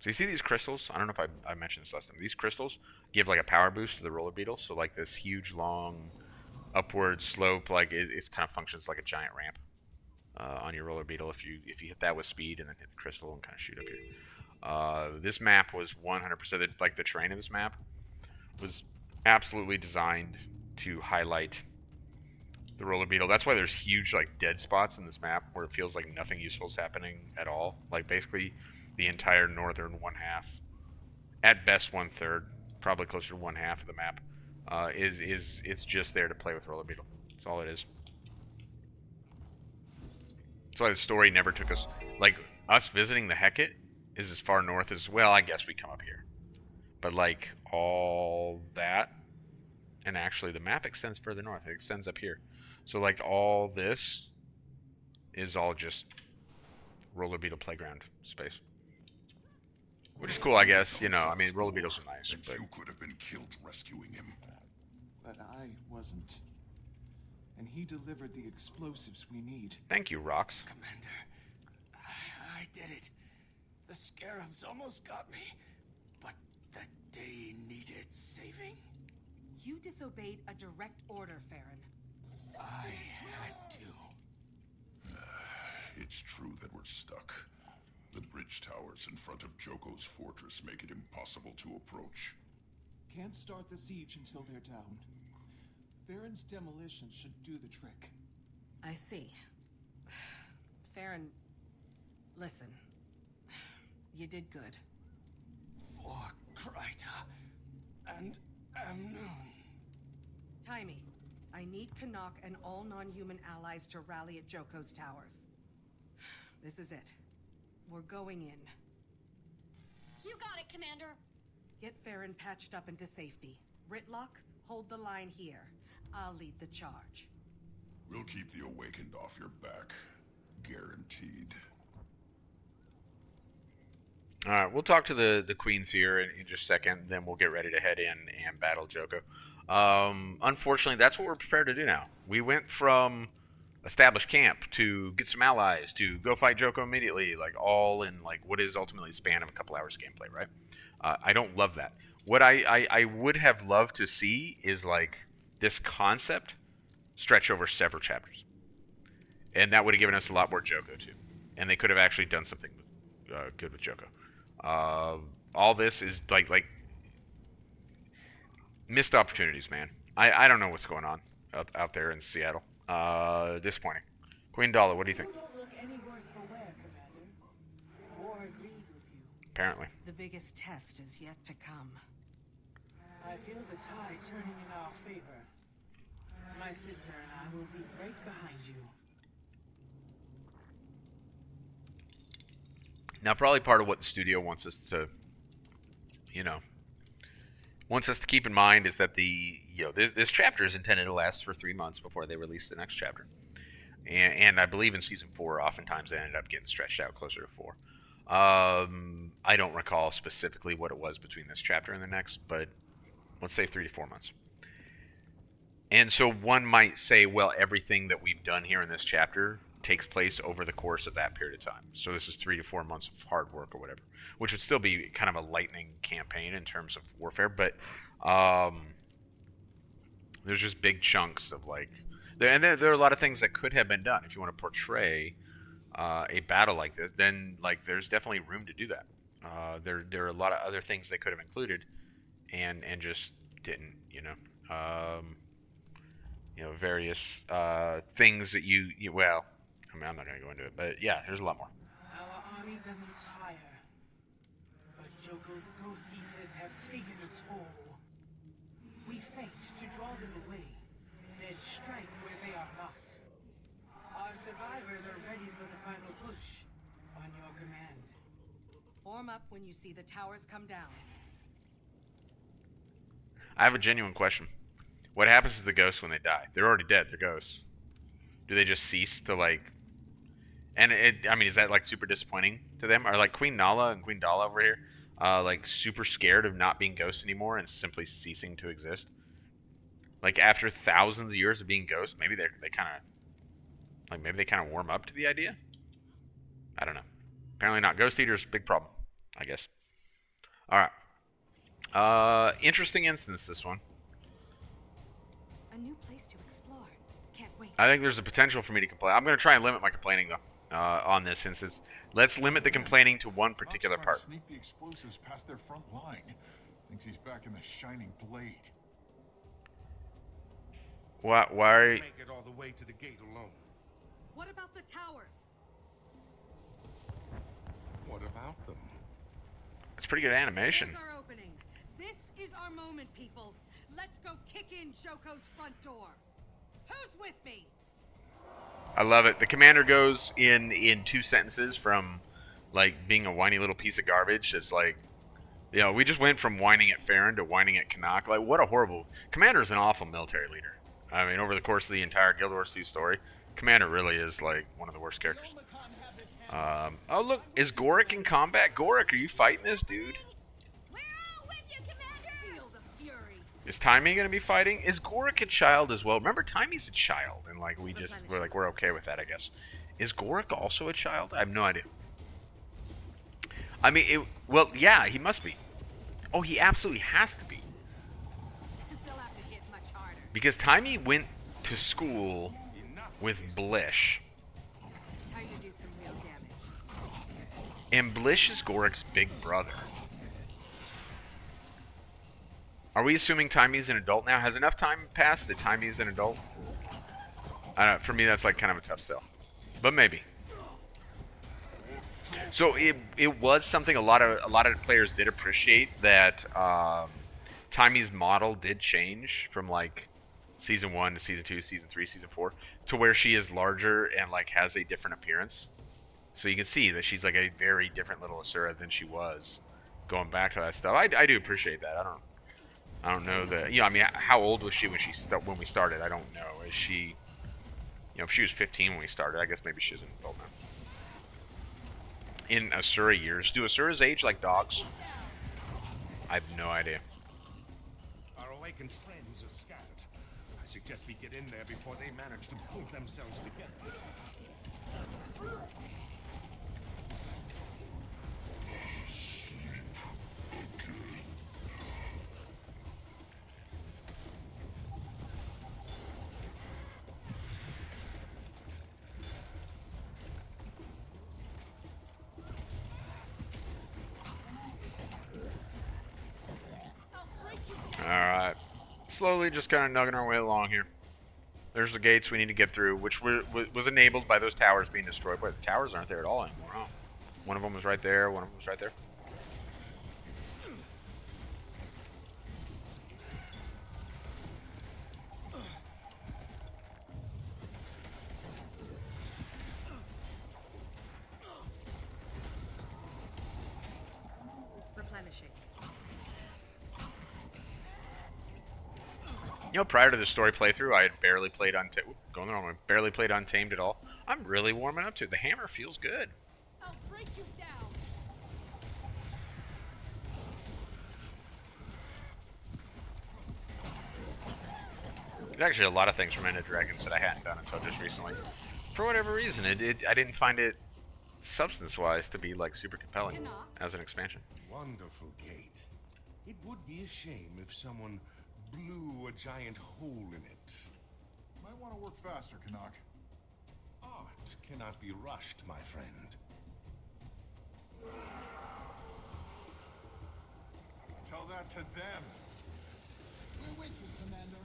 So you see these crystals? I don't know if I mentioned this last time. These crystals give like a power boost to the roller beetle. So like this huge, long, upward slope, like it kind of functions like a giant ramp on your roller beetle. If you hit that with speed and then hit the crystal and kind of shoot up here. This map was 100% like the terrain of this map was absolutely designed to highlight the roller beetle. That's why there's huge like dead spots in this map where it feels like nothing useful is happening at all. Like basically the entire northern 1/2, at best 1/3, probably closer to 1/2 of the map, it's just there to play with roller beetle. That's all it is. That's why the story never took us, like us visiting the Hecate is as far north as, well, I guess we come up here, but like all that, and actually the map extends further north. It extends up here, so like all this is all just roller beetle playground space. Which is cool, I guess. You know, I mean, roller beetles are nice, but you could have been killed rescuing him. But I wasn't. And he delivered the explosives we need. Thank you, Rox. Commander, I did it. The scarabs almost got me, but the day needed saving. You disobeyed a direct order, Farron. I had to. It's true that we're stuck. The bridge towers in front of Joko's fortress make it impossible to approach. Can't start the siege until they're down. Farron's demolition should do the trick. I see. Farron, listen. You did good. For Kryta and Amnon. Timey, I need Canuck and all non-human allies to rally at Joko's towers. This is it. We're going in. You got it, Commander. Get Farron patched up into safety. Ritlock, hold the line here. I'll lead the charge. We'll keep the Awakened off your back. Guaranteed. Alright, we'll talk to the queens here in just a second, then we'll get ready to head in and battle Joko. Unfortunately, that's what we're prepared to do now. We went from establish camp to get some allies to go fight Joko immediately, like all in like what is ultimately a span of a couple hours gameplay, right? I don't love that. What I would have loved to see is like this concept stretch over several chapters, and that would have given us a lot more Joko too, and they could have actually done something good with Joko. All this is like missed opportunities, man. I don't know what's going on out there in Seattle. Disappointing. Queen Dala, what do you think? You don't look any worse for wear, Commander. War agrees with you. Apparently. The biggest test is yet to come. I feel the tide turning in our favor. My sister and I will be right behind you. Now, probably part of what the studio wants us to, wants us to keep in mind is that this chapter is intended to last for 3 months before they release the next chapter. And I believe in Season 4, oftentimes they ended up getting stretched out closer to 4. I don't recall specifically what it was between this chapter and the next, but let's say 3 to 4 months. And so one might say, well, everything that we've done here in this chapter takes place over the course of that period of time. So this is 3 to 4 months of hard work or whatever, which would still be kind of a lightning campaign in terms of warfare. But there's just big chunks of there are a lot of things that could have been done. If you want to portray a battle like this, then there's definitely room to do that. There are a lot of other things they could have included and just didn't, various things that I'm not going to go into it, but yeah, there's a lot more. Our army doesn't tire, but Joko's ghost eaters have taken a toll. We fight to draw them away, then strike where they are not. Our survivors are ready for the final push. On your command. Form up when you see the towers come down. I have a genuine question. What happens to the ghosts when they die? They're already dead. They're ghosts. Do they just cease to, like... And, is that, like, super disappointing to them? Are, like, Queen Nala and Queen Dala over here, like, super scared of not being ghosts anymore and simply ceasing to exist? Like, after thousands of years of being ghosts, maybe they kind of... Like, maybe they kind of warm up to the idea? I don't know. Apparently not. Ghost Eaters, big problem, I guess. Alright. Interesting instance, this one. A new place to explore. Can't wait. I think there's a potential for me to complain. I'm going to try and limit my complaining, though, on this instance. Let's limit the complaining to one particular part. Sneak the explosives past their front line. Thinks he's back in the shining blade. Why? Make it all the way to the gate alone. What about the towers? What about them? It's pretty good animation. Here's our opening. This is our moment, people. Let's go kick in Joko's front door. Who's with me? I love it. The commander goes in 2 sentences from, like, being a whiny little piece of garbage. It's like, you know, we just went from whining at Farron to whining at Canuck. Like, what a horrible... Commander's an awful military leader. I mean, over the course of the entire Guild Wars 2 story, Commander really is, like, one of the worst characters. Oh, look. Is Gorik in combat? Gorik, are you fighting this dude? We're all with you, Commander! Feel the fury. Is Timey going to be fighting? Is Gorik a child as well? Remember, Timey's a child, and, like, we're okay with that, I guess. Is Gorik also a child? I have no idea. I mean, well, yeah, he must be. Oh, he absolutely has to be. They'll have to hit much harder. Because Timey went to school with Blish. Time to do some real damage. And Blish is Gorik's big brother. Are we assuming Timey's an adult now? Has enough time passed that Timey's an adult? I don't know. For me, that's like kind of a tough sell. But maybe. So it was something a lot of players did appreciate, that Timey's model did change from like season 1 to season 2, season 3, season 4 to where she is larger and like has a different appearance. So you can see that she's like a very different little Asura than she was going back to that stuff. I do appreciate that. I don't know that. I mean, how old was she when we started? I don't know. Is she, if she was 15 when we started, I guess maybe she's an adult now. In Asura years, do Asuras age like dogs? I have no idea. Our awakened friends are scattered. I suggest we get in there before they manage to pull themselves together. Alright. Slowly just kind of nugging our way along here. There's the gates we need to get through, which was enabled by those towers being destroyed. But the towers aren't there at all anymore. Oh. One of them was right there. One of them was right there. Replenishing. Prior to the story playthrough, I had barely played barely played Untamed at all. I'm really warming up to it. The hammer feels good. I'll break you down. There's actually a lot of things from End of Dragons that I hadn't done until just recently. For whatever reason, I didn't find it substance-wise to be like super compelling as an expansion. Wonderful gate. It would be a shame if someone blew a giant hole in it. Might want to work faster, Canuck. Art cannot be rushed, my friend. Tell that to them. We're with you, Commander.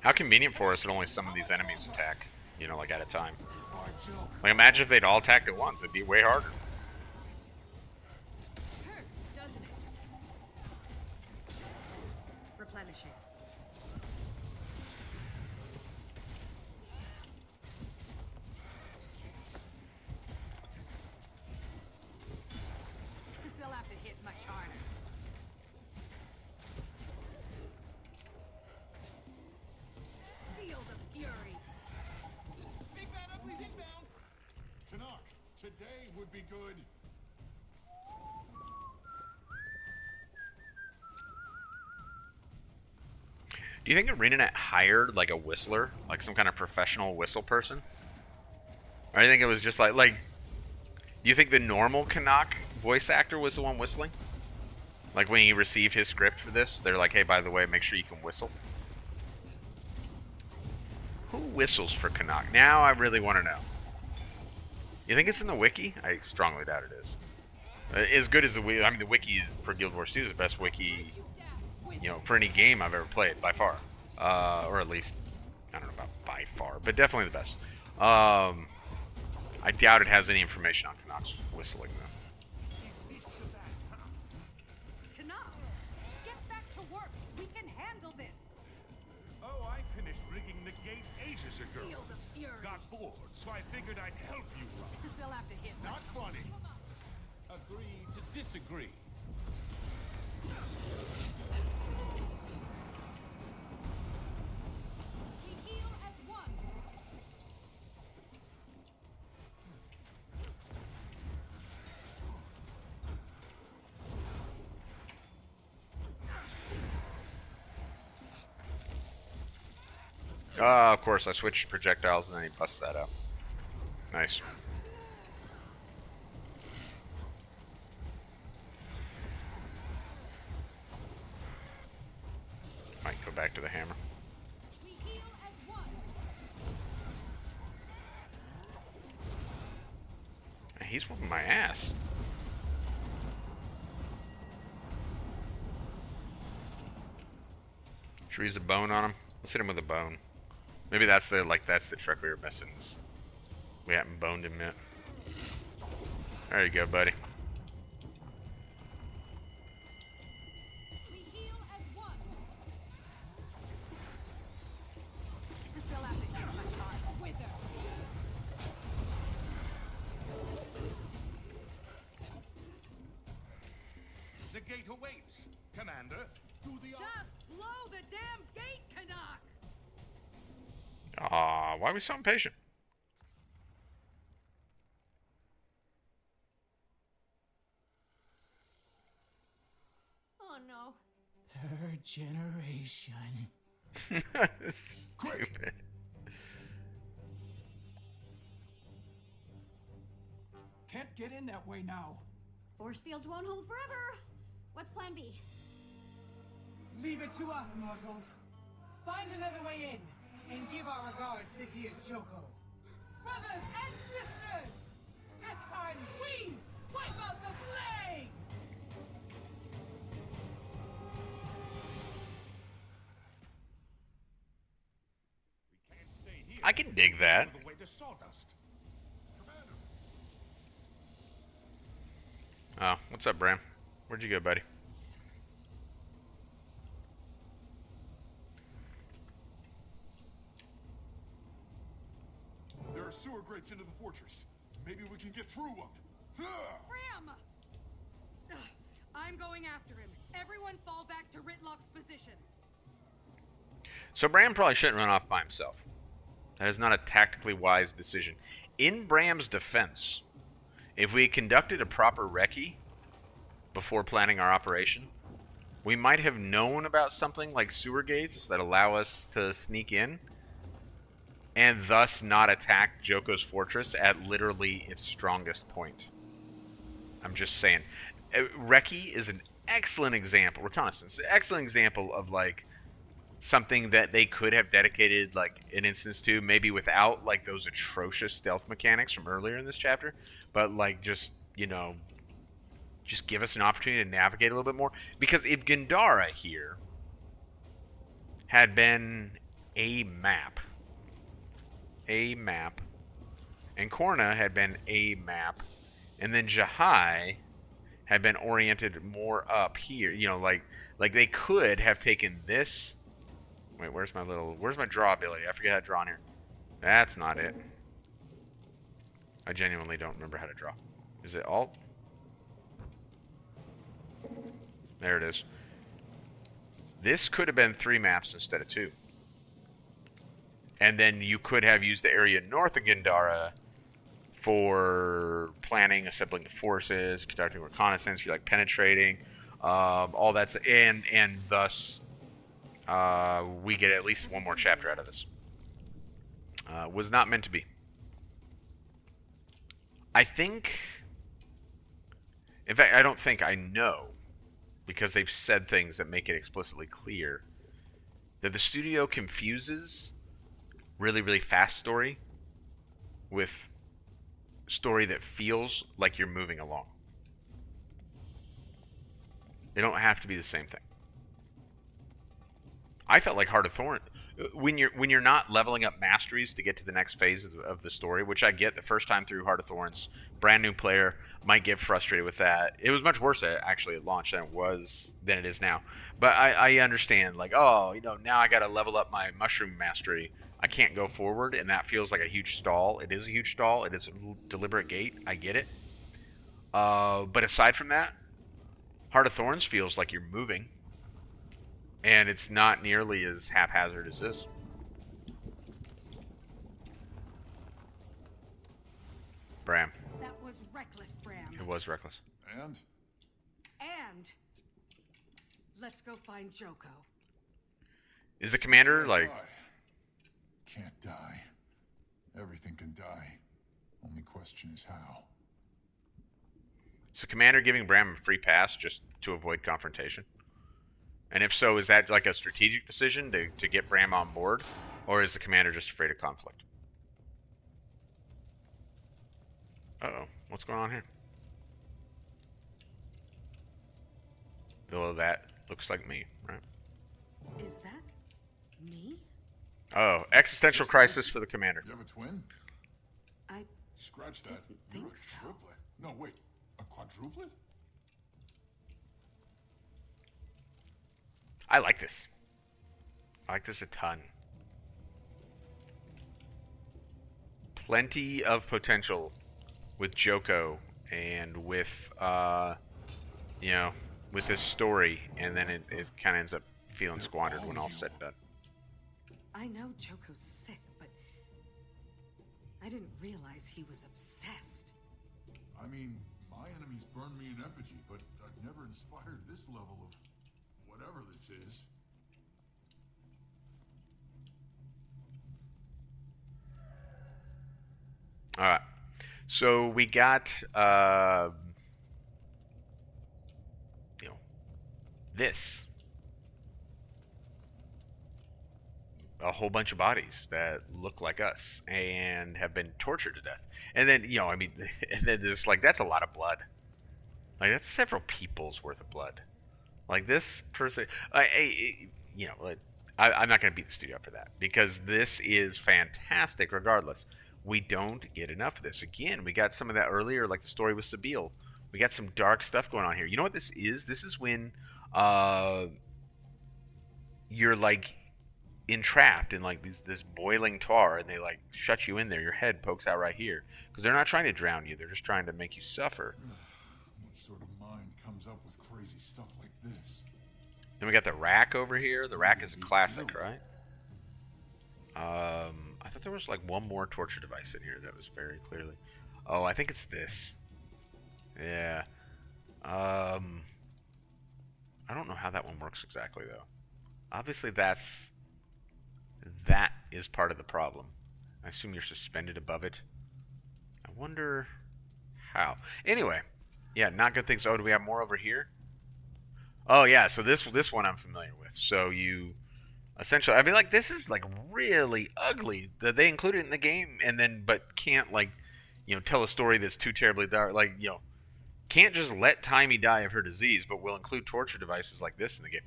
How convenient for us that only some of these enemies attack, you know, like at a time. Like, imagine if they'd all attacked at once. It'd be way harder. Hurts, doesn't it? Replenishing. They'll have to hit much harder. Feel the fury. Big bad ugly's inbound. Tanakh, today would be good. Do you think Arenanet hired like a whistler, like some kind of professional whistle person? Or I think it was just like, do you think the normal Canuck voice actor was the one whistling? Like when he received his script for this, they're like, hey, by the way, make sure you can whistle. Who whistles for Canuck? Now I really want to know. You think it's in the wiki? I strongly doubt it is. As good as the wiki, I mean, the wiki is, for Guild Wars 2 is the best wiki, you know, for any game I've ever played, by far. Or at least, I don't know about by far, but definitely the best. I doubt it has any information on Canuck's whistling, though. Canuck, get back to work. We can handle this. Oh, I finished rigging the gate ages ago. Feel the fury. Got bored, so I figured I'd help you. They'll have to hit Not funny. Agree to disagree. We heal as one. Of course, I switched projectiles and then he busts that out. Nice. Might go back to the hammer. We heal as one. He's whooping my ass. Should we use a bone on him? Let's hit him with a bone. Maybe that's the trick we were missing. We haven't boned him yet. There you go, buddy. We heal as one. They'll have to hit much harder. Wither. The gate awaits. Commander, do the Just blow the damn gate, Canuck. Aw, why are we so impatient? Oh no. Third generation. Stupid. Can't get in that way now. Force fields won't hold forever. What's plan B? Leave it to us, mortals. Find another way in, and give our regards to dear Joko. Brothers and sisters! This time we wipe out the plague! We can't stay here. I can dig that. The way to sawdust. Oh, what's up, Bram? Where'd you go, buddy? There are sewer grates into the fortress. Maybe we can get through one. Ram! Ugh, I'm going after him. Everyone fall back to Ritlock's position. So Bram probably shouldn't run off by himself. That is not a tactically wise decision. In Bram's defense, if we conducted a proper recce before planning our operation, we might have known about something like sewer gates that allow us to sneak in and thus not attack Joko's fortress at literally its strongest point. I'm just saying. Recce is an excellent example, reconnaissance, an excellent example of like something that they could have dedicated like an instance to, maybe without like those atrocious stealth mechanics from earlier in this chapter, but like just, you know, just give us an opportunity to navigate a little bit more. Because if Gandara here had been a map. A map. And Korna had been a map. And then Jahai had been oriented more up here. You know, like they could have taken this. Wait, where's my draw ability? I forget how to draw on here. That's not it. I genuinely don't remember how to draw. Is it Alt? There it is. This could have been 3 maps instead of 2. And then you could have used the area north of Gandara for planning, assembling the forces, conducting reconnaissance, you're like penetrating, all that's, and thus we get at least one more chapter out of this. Was not meant to be. I think, in fact, I don't think, I know, because they've said things that make it explicitly clear, that the studio confuses really, really fast story with story that feels like you're moving along. They don't have to be the same thing. I felt like Heart of Thorn, when you're not leveling up masteries to get to the next phase of the story, which I get the first time through Heart of Thorns, brand new player might get frustrated with that. It was much worse actually at launch than it is now. But I understand, like, oh, you know, now I got to level up my mushroom mastery. I can't go forward, and that feels like a huge stall. It is a huge stall. It is a deliberate gate. I get it. But aside from that, Heart of Thorns feels like you're moving. And it's not nearly as haphazard as this. Bram. That was reckless, Bram. It was reckless. And? And let's go find Joko. Is the commander like... Can't die. Everything can die. Only question is how. Is the commander giving Bram a free pass just to avoid confrontation? And if so, is that like a strategic decision to get Bram on board? Or is the commander just afraid of conflict? Uh-oh. What's going on here? Though that looks like me, right? Is that me? Oh, existential crisis for the commander. You have a twin? I Scratch that. think You're a so. triplet. No, wait. A quadruplet? I like this. I like this a ton. Plenty of potential with Joko and with, you know, with this story, and then it kind of ends up feeling squandered when all's said and done. I know Joko's sick, but I didn't realize he was obsessed. I mean, my enemies burned me in effigy, but I've never inspired this level of whatever this is. All right. So we got, you know, this. A whole bunch of bodies that look like us and have been tortured to death. And then, you know, I mean, and then this, like, that's a lot of blood. Like, that's several people's worth of blood. Like, this person, you know, I'm not going to beat the studio up for that, because this is fantastic regardless. We don't get enough of this. Again, we got some of that earlier, like the story with Sabine. We got some dark stuff going on here. You know what this is? This is when you're, like, entrapped in, like, this boiling tar, and they, like, shut you in there. Your head pokes out right here. Because they're not trying to drown you. They're just trying to make you suffer. What sort of mind comes up with crazy stuff like this? Then we got the rack over here. The rack is a classic, right? I thought there was like one more torture device in here that was very clearly. Oh, I think it's this. Yeah. I don't know how that one works exactly though. Obviously that is part of the problem. I assume you're suspended above it. I wonder how. Anyway, yeah, not good things. Oh, do we have more over here? Oh yeah, so this one I'm familiar with. So you essentially, I mean, like, this is like really ugly that they included it in the game, and then but can't, like, you know, tell a story that's too terribly dark. Like, you know, can't just let Timey die of her disease, but will include torture devices like this in the game.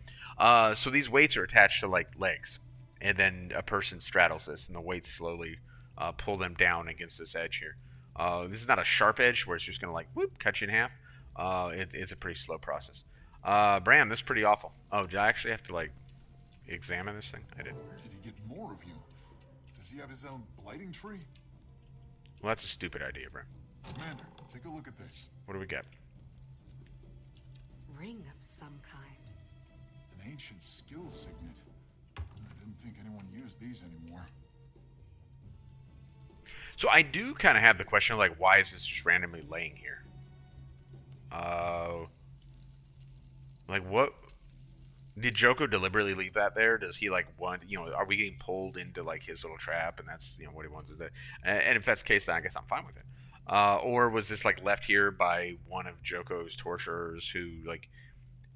So these weights are attached to, like, legs, and then a person straddles this, and the weights slowly pull them down against this edge here. This is not a sharp edge where it's just going to like whoop cut you in half. It's a pretty slow process. Bram, this is pretty awful. Oh, did I actually have to like examine this thing? I did. Where did he get more of you? Does he have his own blighting tree? Well, that's a stupid idea, Bram. Commander, take a look at this. What do we got? Ring of some kind. An ancient skill signet. I didn't think anyone used these anymore. So I do kind of have the question of like, why is this just randomly laying here? Like what? Did Joko deliberately leave that there? Does he like want, are we getting pulled into like his little trap and that's, what he wants to do? And if that's the case, then I guess I'm fine with it. Or was this like left here by one of Joko's torturers who like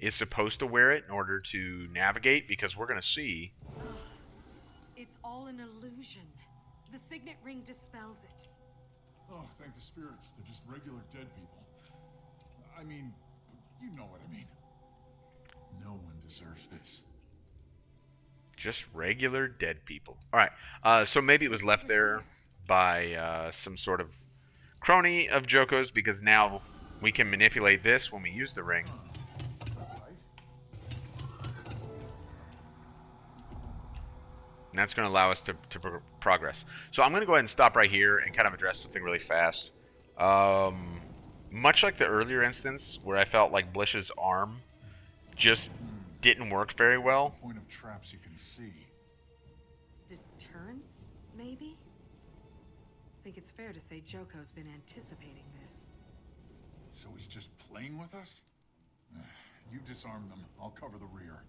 is supposed to wear it in order to navigate? Because we're going to see. It's all an illusion. The signet ring dispels it. Oh, thank the spirits. They're just regular dead people. I mean, you know what I mean. No one deserves this. Just regular dead people. All right. So maybe it was left there by some sort of crony of Joko's, because now we can manipulate this when we use the ring. And that's going to allow us to progress. So I'm going to go ahead and stop right here and kind of address something really fast. Much like the earlier instance where I felt like Blish's arm just didn't work very well. What's the point of traps you can see? Deterrence, maybe? I think it's fair to say Joko's been anticipating this. So he's just playing with us? You disarm them. I'll cover the rear.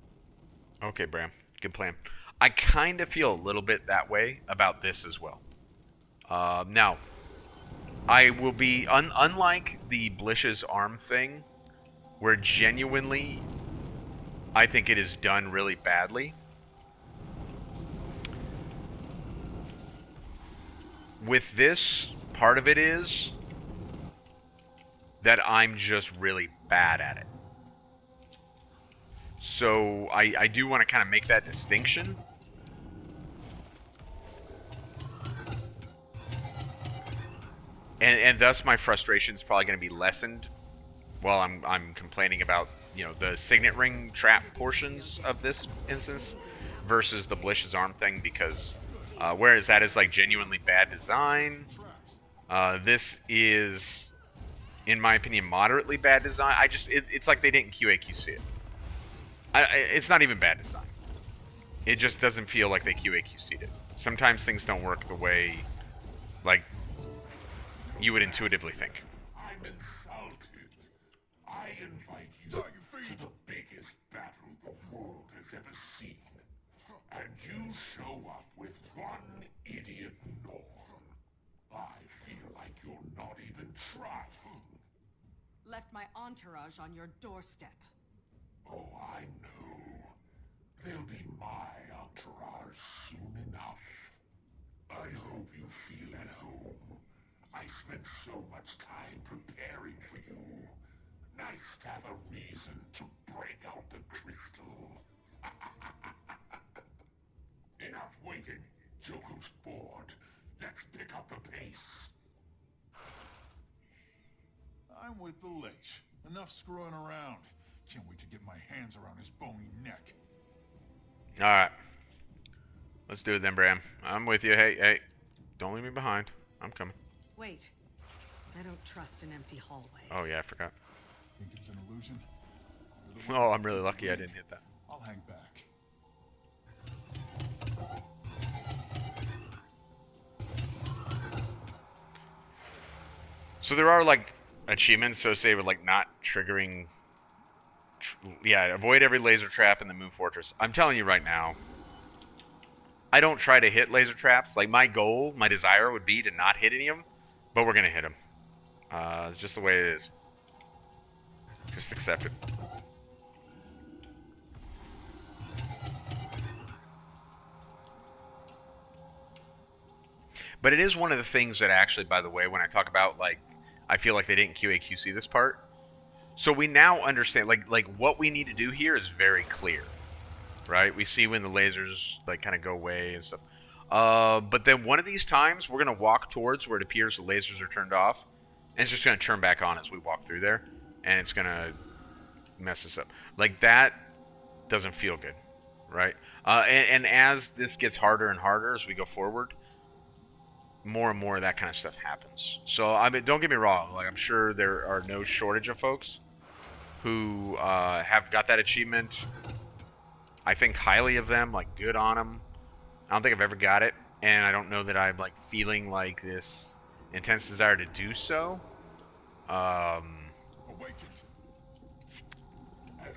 Okay, Bram. Good plan. I kind of feel a little bit that way about this as well. Now, I will be, unlike the Blish's arm thing, where genuinely I think it is done really badly. With this, part of it is that I'm just really bad at it. So I do want to kind of make that distinction. And thus my frustration is probably going to be lessened while I'm complaining about, the signet ring trap portions of this instance versus the Blish's arm thing, because whereas that is like genuinely bad design, this is, in my opinion, moderately bad design. It's like they didn't QA/QC it. It's not even bad design. It just doesn't feel like they QA/QC'd it. Sometimes things don't work the way, like, you would intuitively think. I'm insulted. I invite you to the biggest battle the world has ever seen. And you show up with one idiot Norn. I feel like you're not even trying. Left my entourage on your doorstep. Oh, I know. They'll be my entourage soon enough. I hope you feel at home. I spent so much time preparing for you. Nice to have a reason to break out the crystal. Enough waiting. Joko's bored. Let's pick up the pace. I'm with the Lich. Enough screwing around. Can't wait to get my hands around his bony neck. Alright. Let's do it then, Bram. I'm with you. Hey. Don't leave me behind. I'm coming. Wait. I don't trust an empty hallway. Oh, yeah, I forgot. Think it's an illusion? Oh, I'm really lucky I didn't hit that. I'll hang back. So there are, like, achievements associated with, like, not triggering... avoid every laser trap in the Moon Fortress. I'm telling you right now, I don't try to hit laser traps. Like, my goal, my desire would be to not hit any of them, but we're going to hit them. It's just the way it is. Just accept it. But it is one of the things that actually, by the way, when I talk about, like, I feel like they didn't QA/QC this part. So we now understand, like what we need to do here is very clear. right? We see when the lasers like kind of go away and stuff. But then one of these times we're gonna walk towards where it appears the lasers are turned off, and it's just gonna turn back on as we walk through there, and it's gonna mess us up. Like that doesn't feel good, right? And as this gets harder and harder as we go forward, more and more of that kind of stuff happens. So I mean, don't get me wrong. Like I'm sure there are no shortage of folks who have got that achievement. I think highly of them. Like good on them. I don't think I've ever got it, and I don't know that I'm like feeling like this intense desire to do so.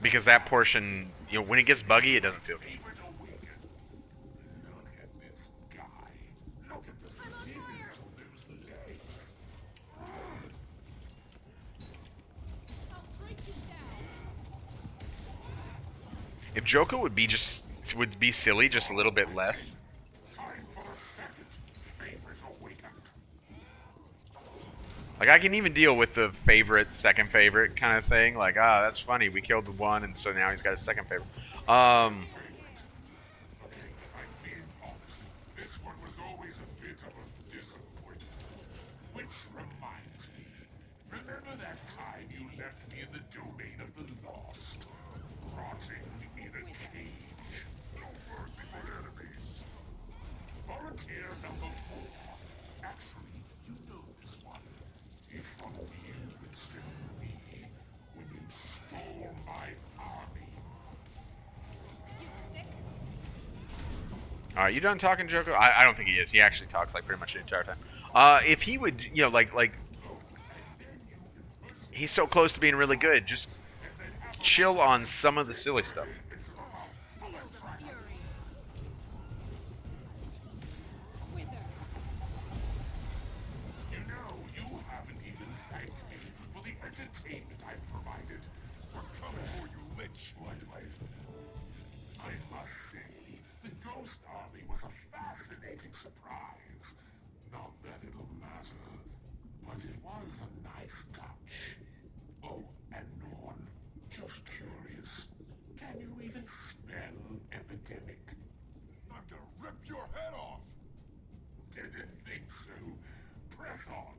Because that portion, you know, when it gets buggy, it doesn't feel good. If Joko would be silly just a little bit less. Like I can even deal with the favorite, second favorite kind of thing. Like, that's funny. We killed the one, and so now he's got a second favorite. This one was always a bit of a disappointment. Which reminds me, remember that time you left me in the domain of the lost, rotting in a cage? No mercy for enemies. Volunteer number 4. Actually, you know this one. He fought you instead of me when you stole my army. You sick? All right, you done talking, Joko? I don't think he is. He actually talks like pretty much the entire time. If he would, you know, like he's so close to being really good. Just chill on some of the silly stuff. You know, you haven't even thanked me for the entertainment I've provided. We're coming for you, Lich. I must say, the Ghost Army was a fascinating surprise. Not that it'll matter, but it was a nice touch. Oh, and Norn, just curious, can you even smell epidemic? I'm gonna rip your head off! Didn't think so. Press on.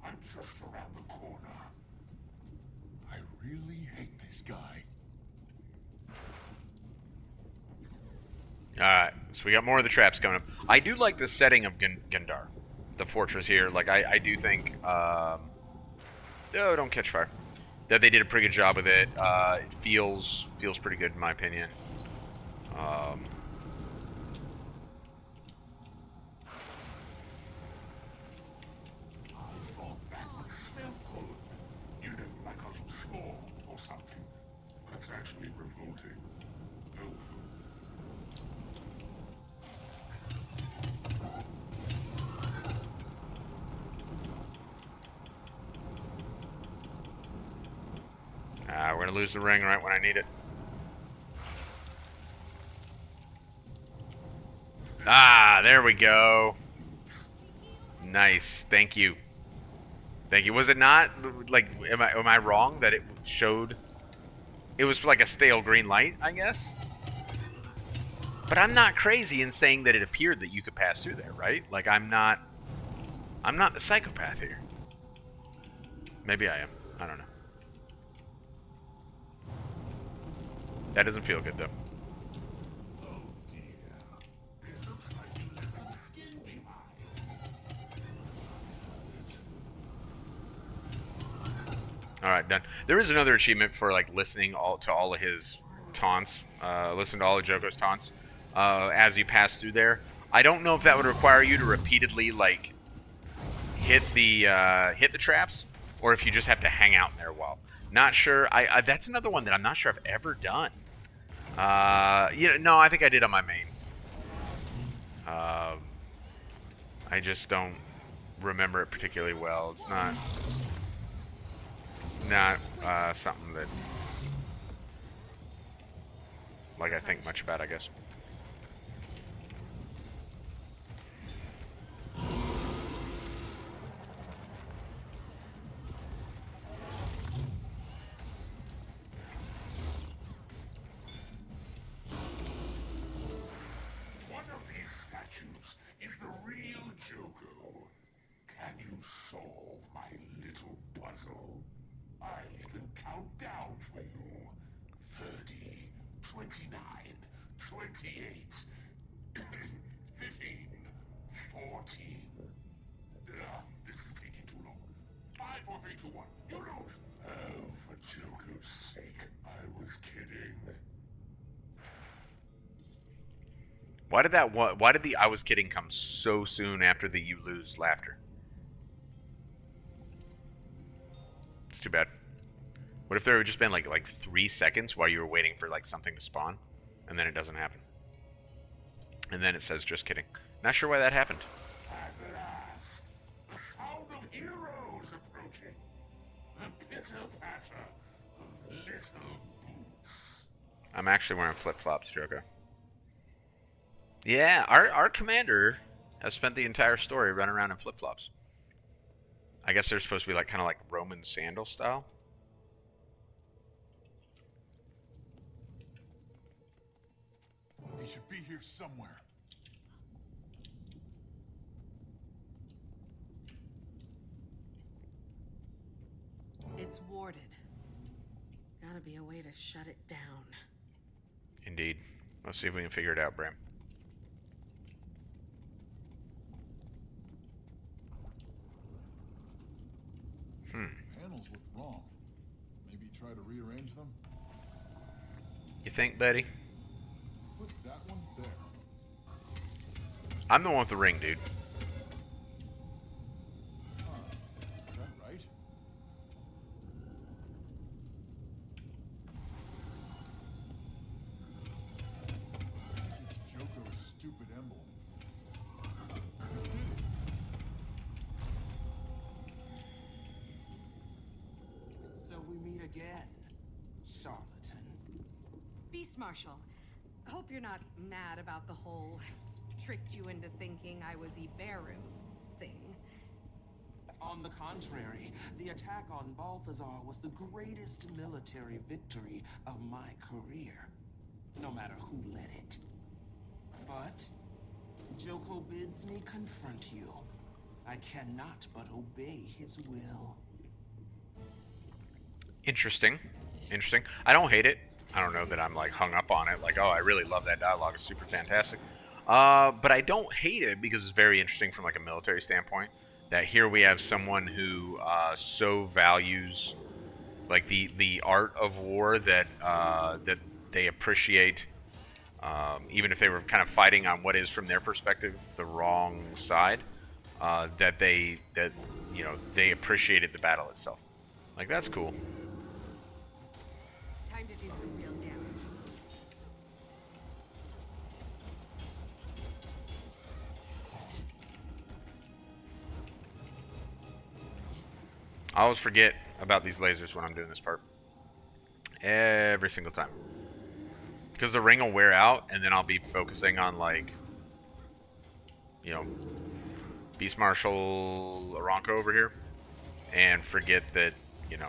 I'm just around the corner. I really hate this guy. Alright, so we got more of the traps coming up. I do like the setting of Gundar, the fortress here. Like, I do think, oh, don't catch fire. That they did a pretty good job with it. It feels pretty good in my opinion. You know, like I was small or something. That's actually revolting. Oh. We're gonna lose the ring right when I need it. There we go. Nice. Thank you. Thank you. Was it not like? Am I wrong that it showed? It was like a stale green light, I guess. But I'm not crazy in saying that it appeared that you could pass through there, right? Like I'm not the psychopath here. Maybe I am. I don't know. That doesn't feel good though. All right, done. There is another achievement for like listening to all of his taunts, listen to all of Joko's taunts as you pass through there. I don't know if that would require you to repeatedly like hit the traps, or if you just have to hang out in there a while. Not sure. That's another one that I'm not sure I've ever done. No, I think I did on my main. I just don't remember it particularly well. It's not something that like I think much about, I guess. puzzle. I'll even count down for you. 30, 29, 28, 15, 14. This is taking too long. 5, 4, 3, 2, 1. You lose. Oh, for Joker's sake, I was kidding. Why did the "I was kidding" come so soon after the "you lose" laughter? It's too bad. What if there had just been like 3 seconds while you were waiting for like something to spawn, and then it doesn't happen, and then it says "just kidding"? Not sure why that happened. At last, the sound of heroes approaching. The pitter-patter of little boots. I'm actually wearing flip-flops, Joko. Yeah, our commander has spent the entire story running around in flip-flops. I guess they're supposed to be like kind of like Roman sandal style. He should be here somewhere. It's warded. Gotta be a way to shut it down. Indeed. Let's see if we can figure it out, Bram. Panels look wrong. Maybe try to rearrange them? You think, Betty? Put that one there. I'm the one with the ring, dude. Is that right? It's Joko's stupid emblem. So we meet again, charlatan. Beast Marshal, hope you're not mad about the whole tricked you into thinking I was Iberu thing. On the contrary, the attack on Balthazar was the greatest military victory of my career, no matter who led it. But Joko bids me confront you. I cannot but obey his will. Interesting. Interesting. I don't hate it. I don't know that I'm like hung up on it. Like, oh, I really love that dialogue. It's super fantastic. But I don't hate it because it's very interesting from like a military standpoint. That here we have someone who so values like the art of war that that they appreciate, even if they were kind of fighting on what is from their perspective the wrong side. That they appreciated the battle itself. Like, that's cool. Time to do some real damage. I always forget about these lasers when I'm doing this part. Every single time. Because the ring will wear out, and then I'll be focusing on, like, you know, Beast Marshal Aranco over here, and forget that, you know,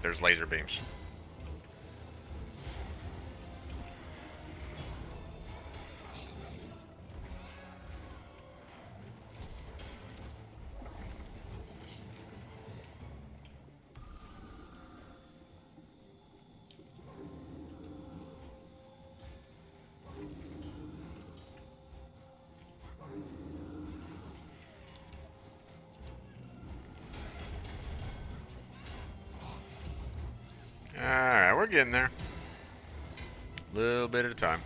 there's laser beams. Alright, we're getting there. A little bit at a time.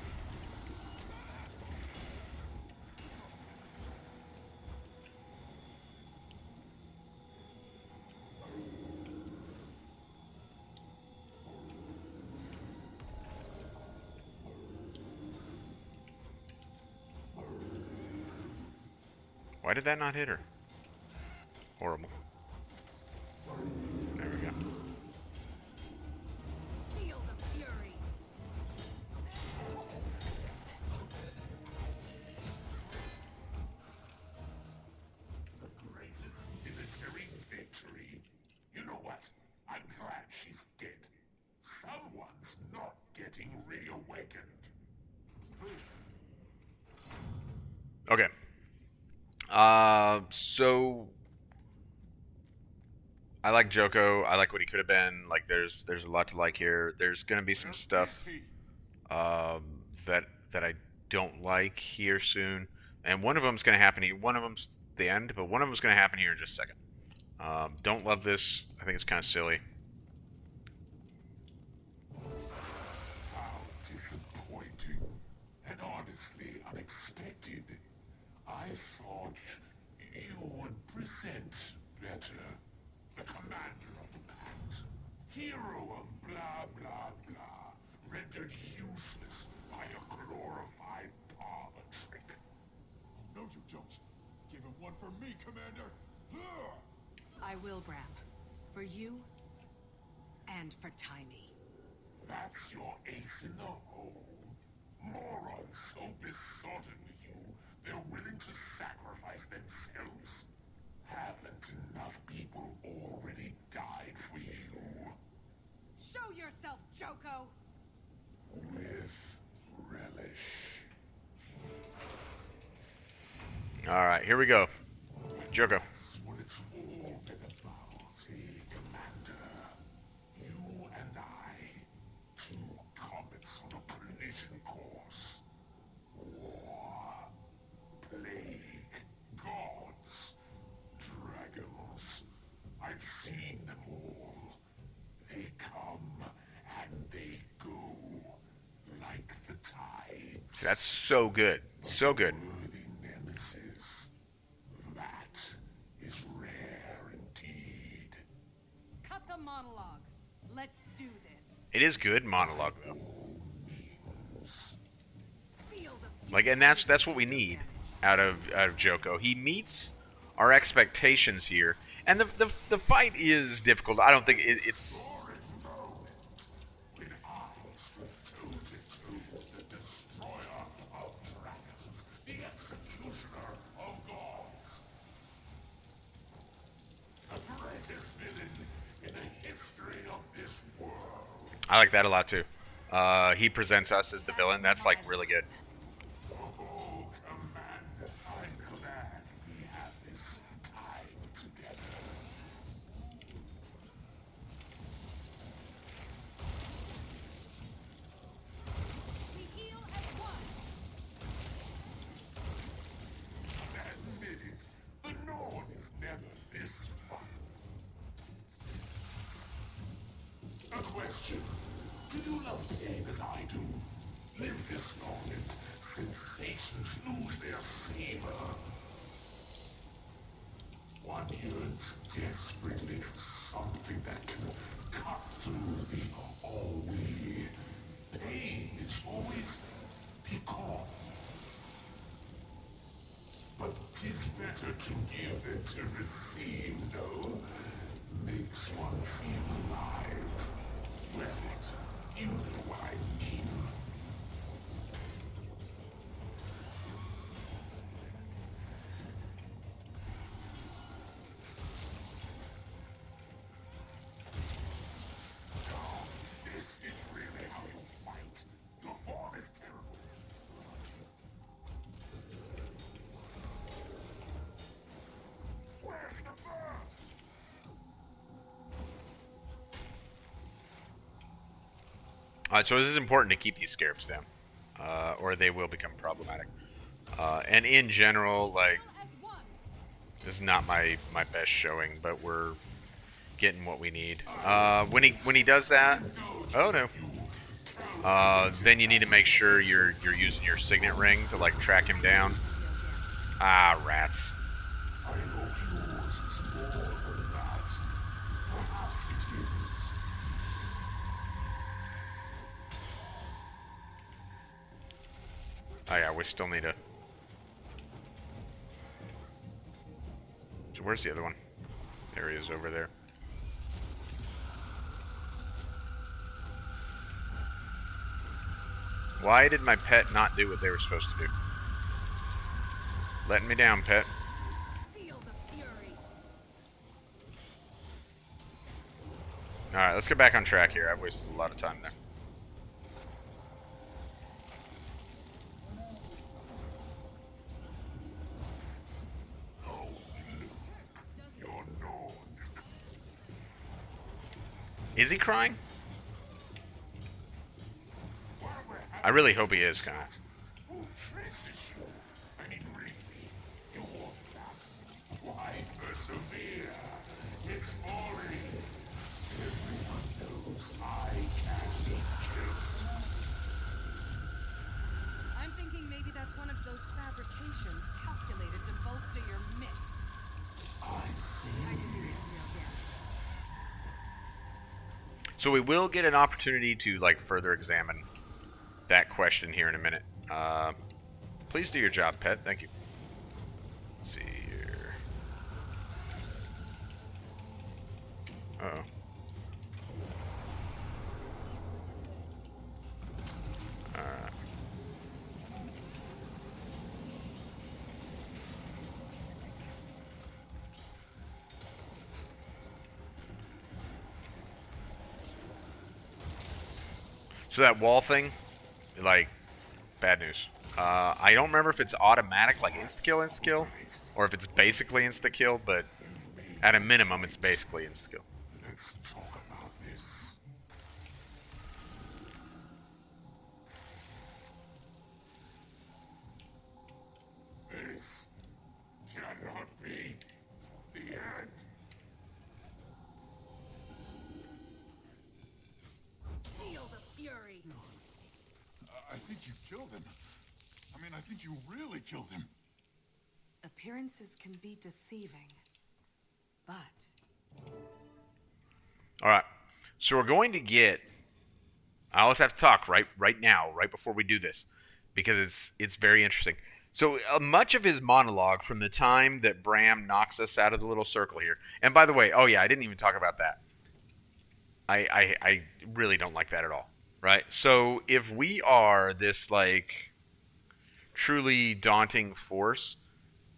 Why did that not hit her? Horrible. There we go. Feel the fury. The greatest military victory. You know what? I'm glad she's dead. Someone's not getting reawakened. Okay. So I like Joko. I like what he could have been. Like, there's a lot to like here. There's gonna be some stuff that I don't like here soon, and one of them's gonna happen here. One of them's the end, but one of them's gonna happen here in just a second. Don't love this. I think it's kind of silly. How disappointing, and honestly unexpected. I thought you would present better. The commander of the pact, hero of blah blah blah, rendered useless by a glorified parlor trick. Oh, no, you don't. Give him one for me, Commander. I will, Bram. For you and for Tiny. That's your ace in the hole. Morons so besotted with you, they're willing to sacrifice themselves. Haven't enough people already died for you? Show yourself, Joko! With relish. Alright, here we go. Joko. That's what it's all been about, Commander. You and I, two comets on a collision course. War, plague, gods, dragons. I've seen them all. They come and they go, like the tides. That's so good. So good. Worthy nemesis. That is rare indeed. Cut the monologue. Let's do this. It is good monologue though. Like, and that's what we need out of Joko. He meets our expectations here, and the fight is difficult. I don't think it's. When I stood toe-to-toe with the destroyer of dragons, the executioner of gods. The greatest villain in the history of this world. I like that a lot too. He presents us as the villain. That's like really good. Oh, Commander, I'm glad we have this time together. Admit it, the Norn is never this fun. A question. Do you love pain as I do? Live this long and sensations lose their savor. One yearns desperately for something that can cut through the ennui. Pain is always piquant. But 'tis better to give than to receive, no? Makes one feel alive. Well, you know what I mean. This is really how you fight. Your form is terrible. Where's the bird? Alright, so this is important to keep these scarabs down, or they will become problematic. And in general, like, this is not my best showing, but we're getting what we need. When he does that, oh no, then you need to make sure you're using your signet ring to like track him down. Ah, rats. I hope yours is more than that. Perhaps it is. Oh yeah, we still need a. So where's the other one? There he is over there. Why did my pet not do what they were supposed to do? Letting me down, pet. Alright, let's get back on track here. I've wasted a lot of time there. Oh, look. Your Norns. Is he crying? I really hope he is, kind of. Who traces you? I mean, really, you won't not. Why persevere? It's folly. Everyone knows I can be killed. I'm thinking maybe that's one of those fabrications calculated to bolster your myth. I see. I can do some real damage. So we will get an opportunity to like further examine that question here in a minute. Please do your job, Pet. Thank you. Let's see here. Uh-oh. Alright. So that wall thing, like, bad news. I don't remember if it's automatic, like insta-kill, or if it's basically insta-kill, but at a minimum, it's basically insta-kill. Let's talk about this. This cannot be the end. Feel the fury. I think you killed him. I mean, I think you really killed him. Appearances can be deceiving, but All right. So we're going to get. I always have to talk right now, right before we do this, because it's very interesting. So much of his monologue from the time that Bram knocks us out of the little circle here. And by the way, oh yeah, I didn't even talk about that. I really don't like that at all. Right? So if we are this like truly daunting force,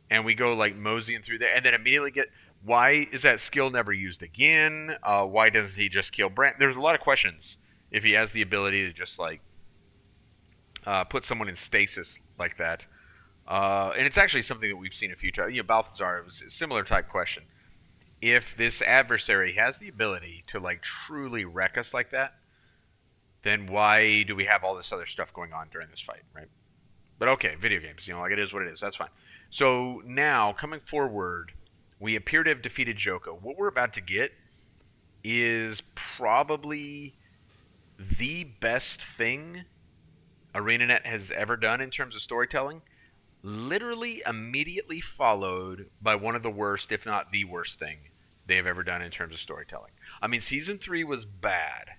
and we go like moseying through there, and then immediately get, why is that skill never used again? Why doesn't he just kill Bram? There's a lot of questions if he has the ability to just like put someone in stasis like that. And it's actually something that we've seen a few times. You know, Balthazar, it was a similar type question. If this adversary has the ability to like truly wreck us like that, then why do we have all this other stuff going on during this fight, right? But okay, video games, you know, like it is what it is. That's fine. So now, coming forward, we appear to have defeated Joko. What we're about to get is probably the best thing Arenanet has ever done in terms of storytelling. Literally immediately followed by one of the worst, if not the worst thing they have ever done in terms of storytelling. I mean, Season 3 was bad.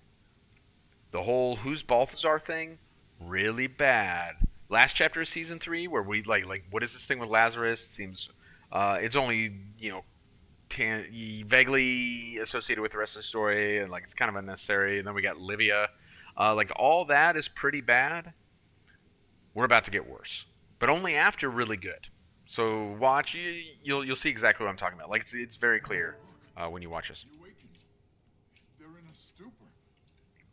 The whole who's Balthazar thing, really bad. Last chapter of Season 3, where we like what is this thing with Lazarus? It seems it's only, you know, vaguely associated with the rest of the story, and like it's kind of unnecessary. And then we got Livia. Like all that is pretty bad. We're about to get worse, but only after really good. So watch, you'll see exactly what I'm talking about. Like it's very clear when you watch this. You awakened. They're in a stupor.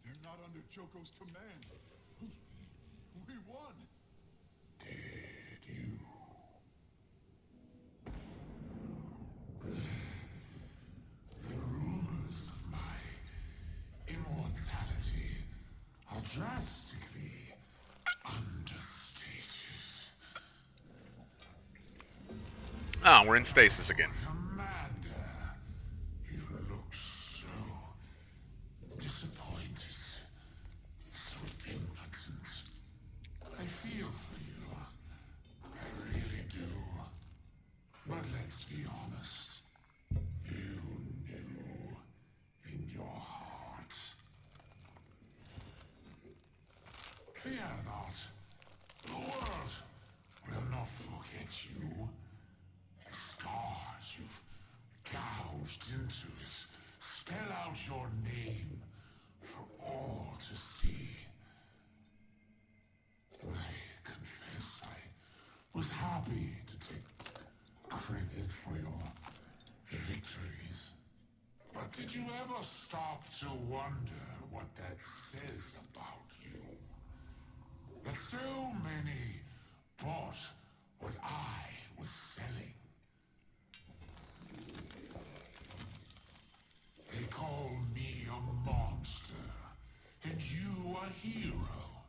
They're not under Joko's command. We won. Did you? The rumors of my immortality are drastically understated. Oh, we're in stasis again. Commander, you look so disappointed, so impotent. I feel for you. I really do. But let's be honest. You knew in your heart. Fear not. The world will not forget you. The scars you've gouged into it spell out your name for all to see. I confess I was happy to take credit for your victories. But did you ever stop to wonder what that says about you? That so many bought what I was selling. They call me a monster. you a hero.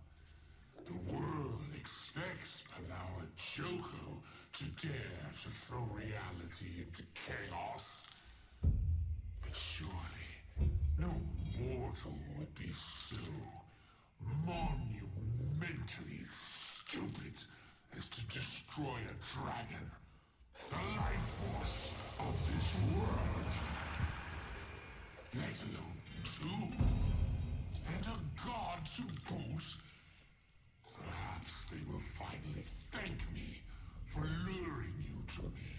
The world expects Palawa Joko to dare to throw reality into chaos. But surely, no mortal would be so monumentally stupid as to destroy a dragon, the life force of this world. Let alone two, and a god to boot. Perhaps they will finally thank me for luring you to me,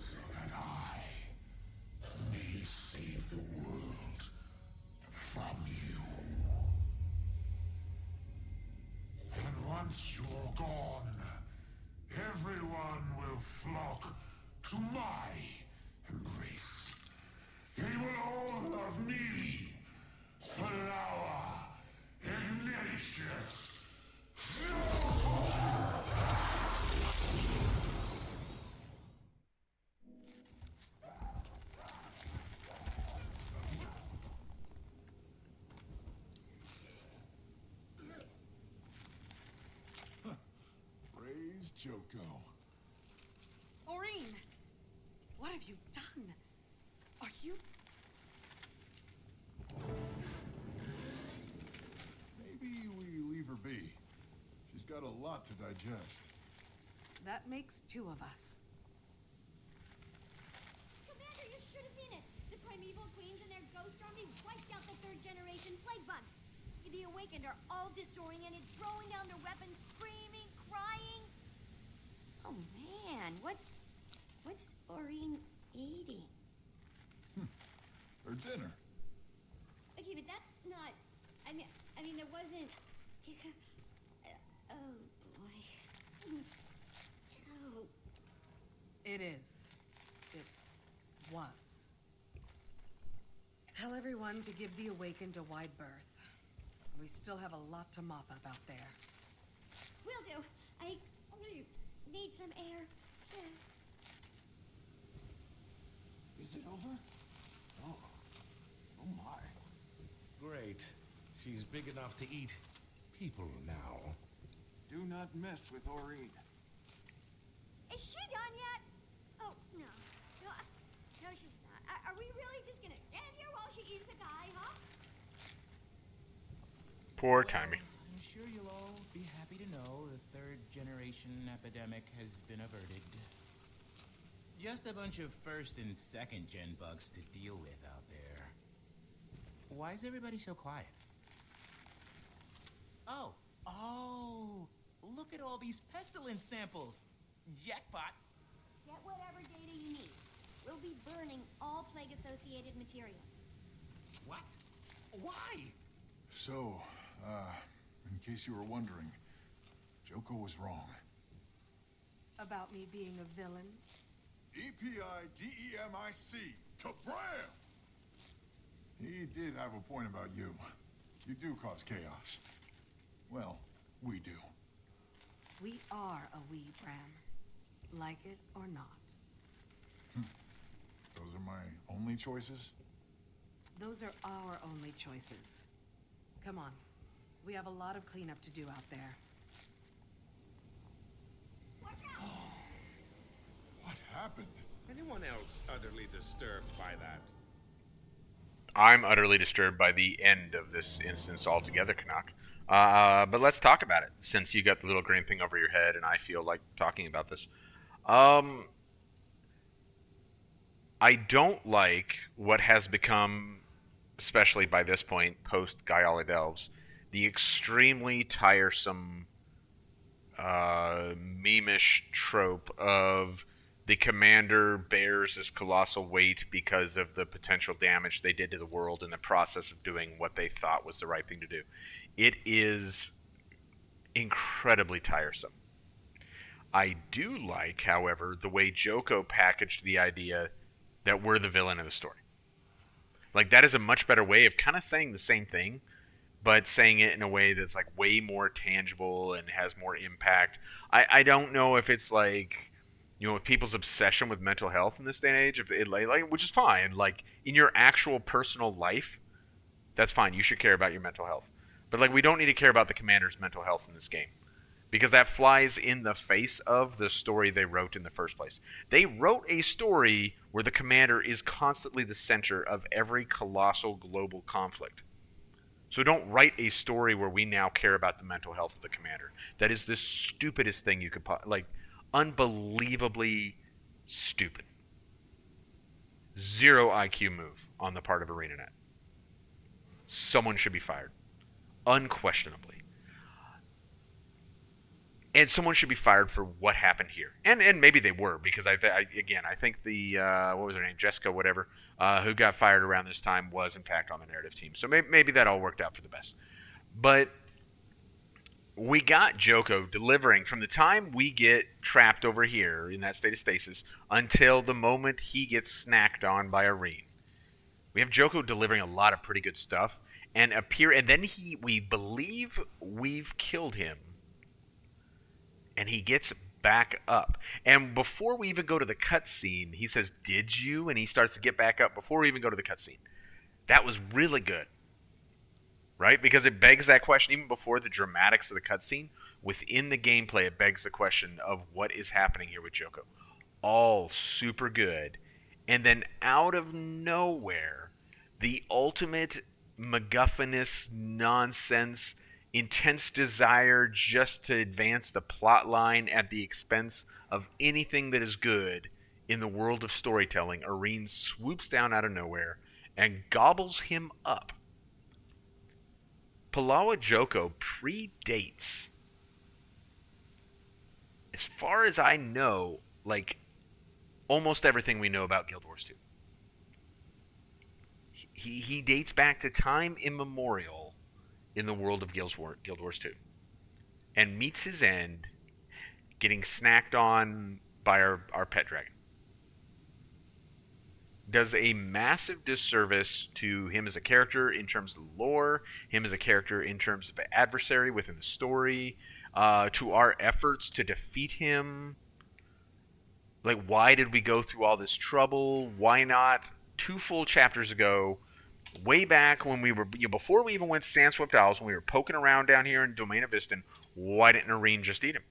so that I may save the world from you. And once you're gone, everyone will flock to my embrace. They will all love me, Palawa Ignatius. Praise Joko. Aurene! What have you done? Are you... Maybe we leave her be. She's got a lot to digest. That makes two of us. Commander, you should have seen it. The primeval queens and their ghost army wiped out the third-generation plague bugs. The Awakened are all disoriented, throwing down their weapons, screaming, crying. Oh man, what's Aurene eating? Her dinner. Okay, but that's not. I mean, there wasn't. Oh boy. Oh. It is. It was. Tell everyone to give the Awakened a wide berth. We still have a lot to mop up out there. Will do. I need some air. Is it over? Oh. Oh my. Great. She's big enough to eat people now. Do not mess with Aurene. Is she done yet? Oh, no. No, she's not. Are we really just gonna stand here while she eats the guy, huh? Poor Timmy. I'm sure you'll all be happy to know the third-generation epidemic has been averted. Just a bunch of first and second-gen bugs to deal with out there. Why is everybody so quiet? Oh, look at all these pestilence samples. Jackpot. Get whatever data you need. We'll be burning all plague-associated materials. What? Why? So, in case you were wondering, Joko was wrong. About me being a villain? E-P-I-D-E-M-I-C. Kabram! He did have a point about you. You do cause chaos. Well, we do. We are a we, Bram. Like it or not. Those are my only choices? Those are our only choices. Come on. We have a lot of cleanup to do out there. Watch out! What happened? Anyone else utterly disturbed by that? I'm utterly disturbed by the end of this instance altogether, Canuck. But let's talk about it, since you got the little green thing over your head, and I feel like talking about this. I don't like what has become, especially by this point, post-Gaiala Delves, the extremely tiresome, meme-ish trope of the commander bears this colossal weight because of the potential damage they did to the world in the process of doing what they thought was the right thing to do. It is incredibly tiresome. I do like, however, the way Joko packaged the idea that we're the villain of the story. Like, that is a much better way of kind of saying the same thing, but saying it in a way that's like way more tangible and has more impact. I don't know if it's like, you know, people's obsession with mental health in this day and age, if it, like, which is fine. Like, in your actual personal life, That's fine. You should care about your mental health. But like, we don't need to care about the commander's mental health in this game, because that flies in the face of the story they wrote in the first place. They wrote a story where the commander is constantly the center of every colossal global conflict. So don't write a story where we now care about the mental health of the commander. That is the stupidest thing you could like, unbelievably stupid. Zero IQ move on the part of Arenanet. Someone should be fired, unquestionably. And someone should be fired for what happened here. And maybe they were, because I think the what was her name, Jessica, whatever, who got fired around this time was in fact on the narrative team. So maybe that all worked out for the best. But we got Joko delivering from the time we get trapped over here in that state of stasis until the moment he gets snacked on by Arene. We have Joko delivering a lot of pretty good stuff, and then we believe we've killed him. And he gets back up. And before we even go to the cutscene, he says, "Did you?" And he starts to get back up before we even go to the cutscene. That was really good. Right? Because it begs that question, even before the dramatics of the cutscene. Within the gameplay, it begs the question of what is happening here with Joko. All super good. And then out of nowhere, the ultimate MacGuffiness nonsense, intense desire just to advance the plot line at the expense of anything that is good in the world of storytelling. Arene swoops down out of nowhere and gobbles him up. Palawa Joko predates, as far as I know, like almost everything we know about Guild Wars 2. He dates back to time immemorial in the world of Guild Wars 2, and meets his end getting snacked on by our pet dragon. Does a massive disservice to him as a character in terms of lore, him as a character in terms of adversary within the story, to our efforts to defeat him. Like, why did we go through all this trouble? Why not 2 full chapters ago, way back when we were, before we even went to Sandswept Isles, when we were poking around down here in Domain of Viston, why didn't Arene just eat him?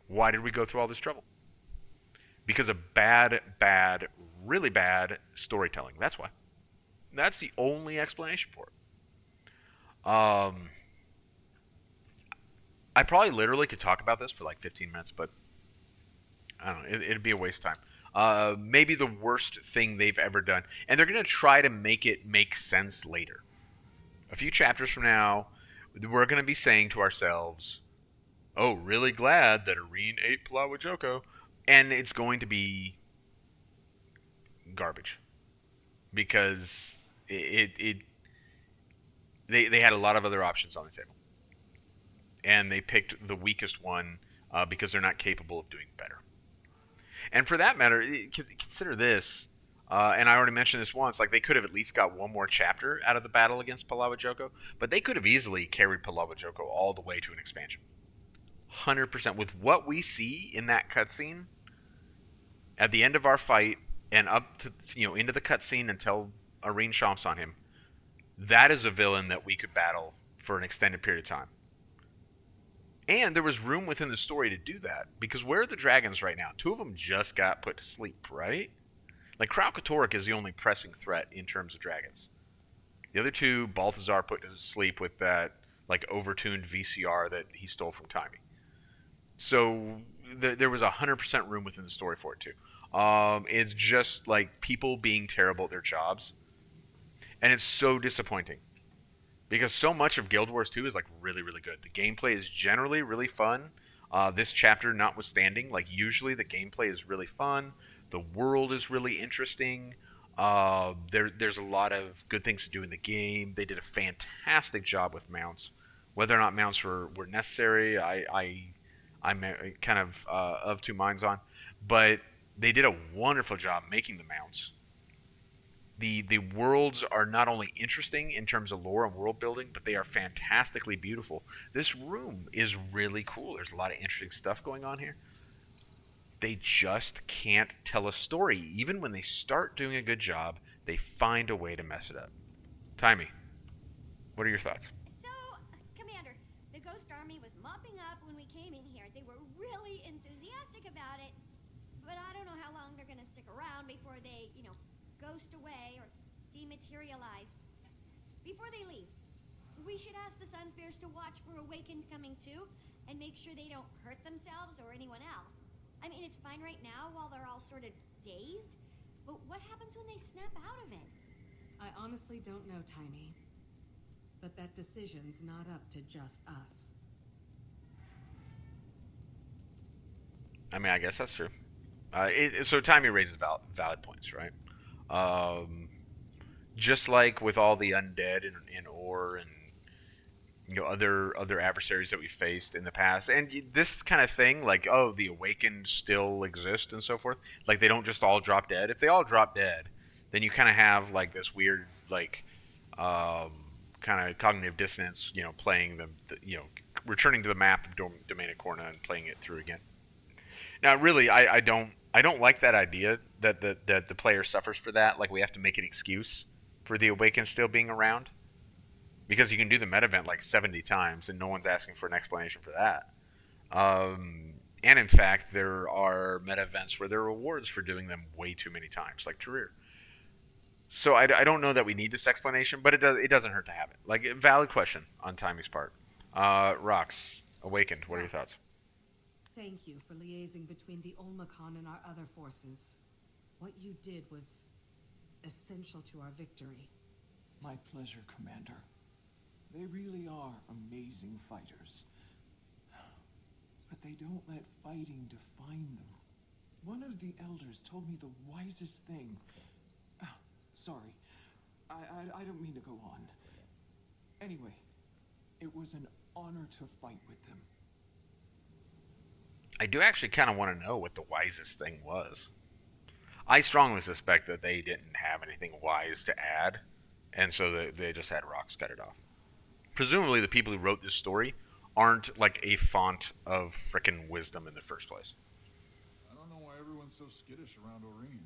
Why did we go through all this trouble? Because of bad, really bad storytelling. That's why. That's the only explanation for it. I probably literally could talk about this for like 15 minutes, but I don't know. It'd be a waste of time. Maybe the worst thing they've ever done. And they're going to try to make it make sense later. A few chapters from now, we're going to be saying to ourselves, "Oh, really glad that Arene ate Palawa Joko." And it's going to be garbage. Because they had a lot of other options on the table. And they picked the weakest one because they're not capable of doing better. And for that matter, consider this, and I already mentioned this once, like they could have at least got one more chapter out of the battle against Palawa Joko, but they could have easily carried Palawa Joko all the way to an expansion. 100%. With what we see in that cutscene, at the end of our fight, and up to, into the cutscene until Arene chomps on him, that is a villain that we could battle for an extended period of time. And there was room within the story to do that, because where are the dragons right now? 2 of them just got put to sleep, right? Like, Kralkatorrik is the only pressing threat in terms of dragons. The other 2, Balthazar put to sleep with that, like, overtuned VCR that he stole from Timey. So there was 100% room within the story for it, too. It's just, like, people being terrible at their jobs. And it's so disappointing. Because so much of Guild Wars 2 is, like, really, really good. The gameplay is generally really fun. This chapter notwithstanding, like, usually the gameplay is really fun. The world is really interesting. There's a lot of good things to do in the game. They did a fantastic job with mounts. Whether or not mounts were necessary, I'm kind of 2 minds on. But they did a wonderful job making the mounts. The worlds are not only interesting in terms of lore and world building, but they are fantastically beautiful. This room is really cool. There's a lot of interesting stuff going on here. They just can't tell a story. Even when they start doing a good job, they find a way to mess it up. Timey, What are your thoughts? So, Commander, the Ghost Army was mopping up when we came in here. They were really enthusiastic about it. But I don't know how long they're gonna stick around before they, ghost away or dematerialize. Before they leave, we should ask the Sunspears to watch for Awakened coming too, and make sure they don't hurt themselves or anyone else. I mean, it's fine right now while they're all sort of dazed, but what happens when they snap out of it? I honestly don't know, Timey. But that decision's not up to just us. I mean, I guess that's true. So Timey raises valid points, right? Just like with all the undead in Ore and other adversaries that we faced in the past, and this kind of thing, like, oh, the Awakened still exist and so forth. Like, they don't just all drop dead. If they all drop dead, then you kind of have like this weird kind of cognitive dissonance, playing returning to the map of Domain of Corna and playing it through again. Now, really, I don't like that idea that the player suffers for that. Like, we have to make an excuse for the Awakened still being around, because you can do the meta event like 70 times and no one's asking for an explanation for that. And in fact, there are meta events where there are rewards for doing them way too many times, like Career. So I don't know that we need this explanation, but it doesn't hurt to have it. Like, a valid question on Timey's part. Rox, Awakened, what are your thoughts? Thank you for liaising between the Olmecon and our other forces. What you did was essential to our victory. My pleasure, Commander. They really are amazing fighters. But they don't let fighting define them. One of the elders told me the wisest thing. Sorry, I don't mean to go on. Anyway, it was an honor to fight with them. I do actually kind of want to know what the wisest thing was. I strongly suspect that they didn't have anything wise to add, and so they just had Rox cut it off. Presumably, the people who wrote this story aren't like a font of frickin' wisdom in the first place. I don't know why everyone's so skittish around Aurene.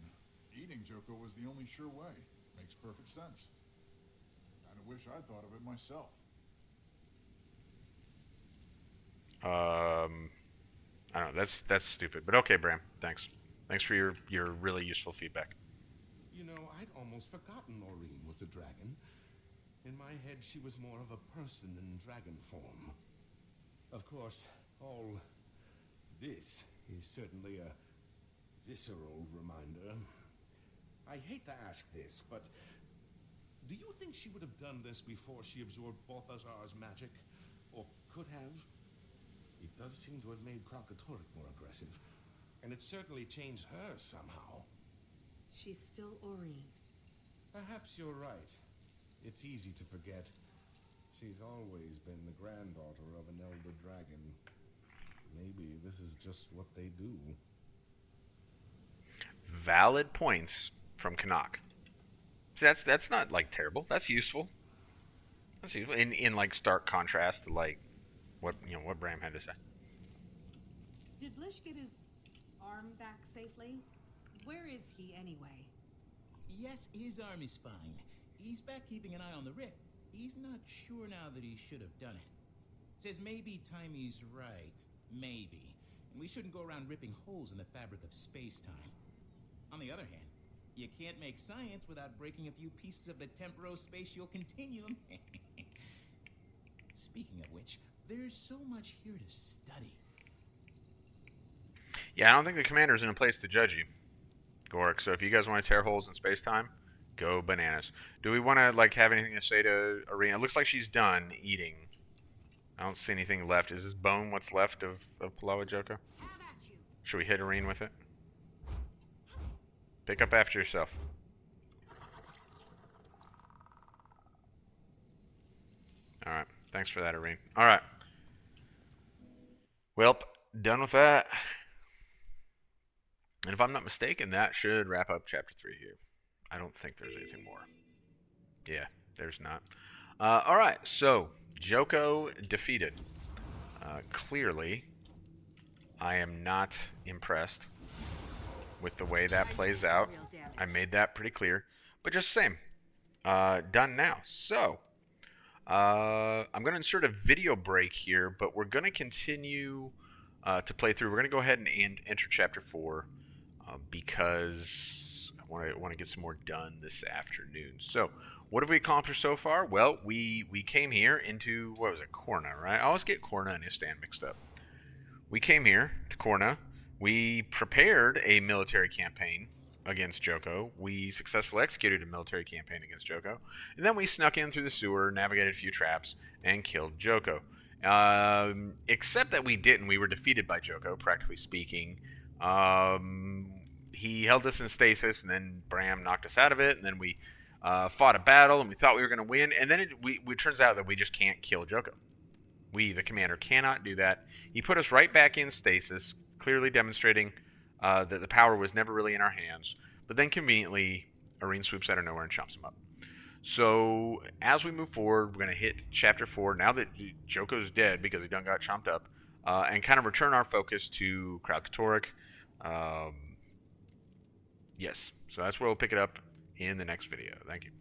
Eating Joko was the only sure way. Makes perfect sense. Kinda wish I'd thought of it myself. I don't know. That's stupid. But okay, Bram. Thanks. Thanks for your really useful feedback. I'd almost forgotten Aurene was a dragon. In my head, she was more of a person in dragon form. Of course, all this is certainly a visceral reminder. I hate to ask this, but do you think she would have done this before she absorbed Balthazar's magic? Or could have? It does seem to have made Kralkatorrik more aggressive, and it certainly changed her somehow. She's still Aurene. Perhaps you're right. It's easy to forget. She's always been the granddaughter of an elder dragon. Maybe this is just what they do. Valid points from Canuck. See, that's not like terrible. That's useful. That's useful in like stark contrast to like what Bram had to say. Did Lich get his arm back safely? Where is he anyway? Yes, his arm is fine. He's back keeping an eye on the rift. He's not sure now that he should have done it. Says maybe Timey's right. Maybe. And we shouldn't go around ripping holes in the fabric of space-time. On the other hand, you can't make science without breaking a few pieces of the temporo-spatial continuum. Speaking of which, there's so much here to study. Yeah, I don't think the commander's in a place to judge you, Gorik. So if you guys want to tear holes in space-time, go bananas. Do we want to like have anything to say to Arena? It looks like she's done eating. I don't see anything left. Is this bone what's left of Palawa Joko? Should we hit Arena with it? Pick up after yourself. Alright. Thanks for that, Arena. Alright. Well, done with that. And if I'm not mistaken, that should wrap up Chapter 3 here. I don't think there's anything more. Yeah, there's not. Alright, so Joko defeated. Clearly, I am not impressed with the way that plays out. I made that pretty clear. But just the same. Done now. So, I'm going to insert a video break here, but we're going to continue to play through. We're going to go ahead and enter Chapter 4 because I want to get some more done this afternoon. So, what have we accomplished so far? Well, we came here into, what was it, Korna, right? I always get Korna and Istan mixed up. We came here to Korna. We prepared a military campaign against Joko. We successfully executed a military campaign against Joko. And then we snuck in through the sewer, navigated a few traps, and killed Joko. Except that we didn't. We were defeated by Joko, practically speaking. He held us in stasis, and then Bram knocked us out of it, and then we fought a battle, and we thought we were going to win, and then it turns out that we just can't kill Joko. We, the commander, cannot do that. He put us right back in stasis, clearly demonstrating that the power was never really in our hands. But then conveniently, Arene swoops out of nowhere and chomps him up. So as we move forward, we're going to hit Chapter 4, now that Joko's dead because he done got chomped up, and kind of return our focus to Kralkatorrik. Yes, so that's where we'll pick it up in the next video. Thank you.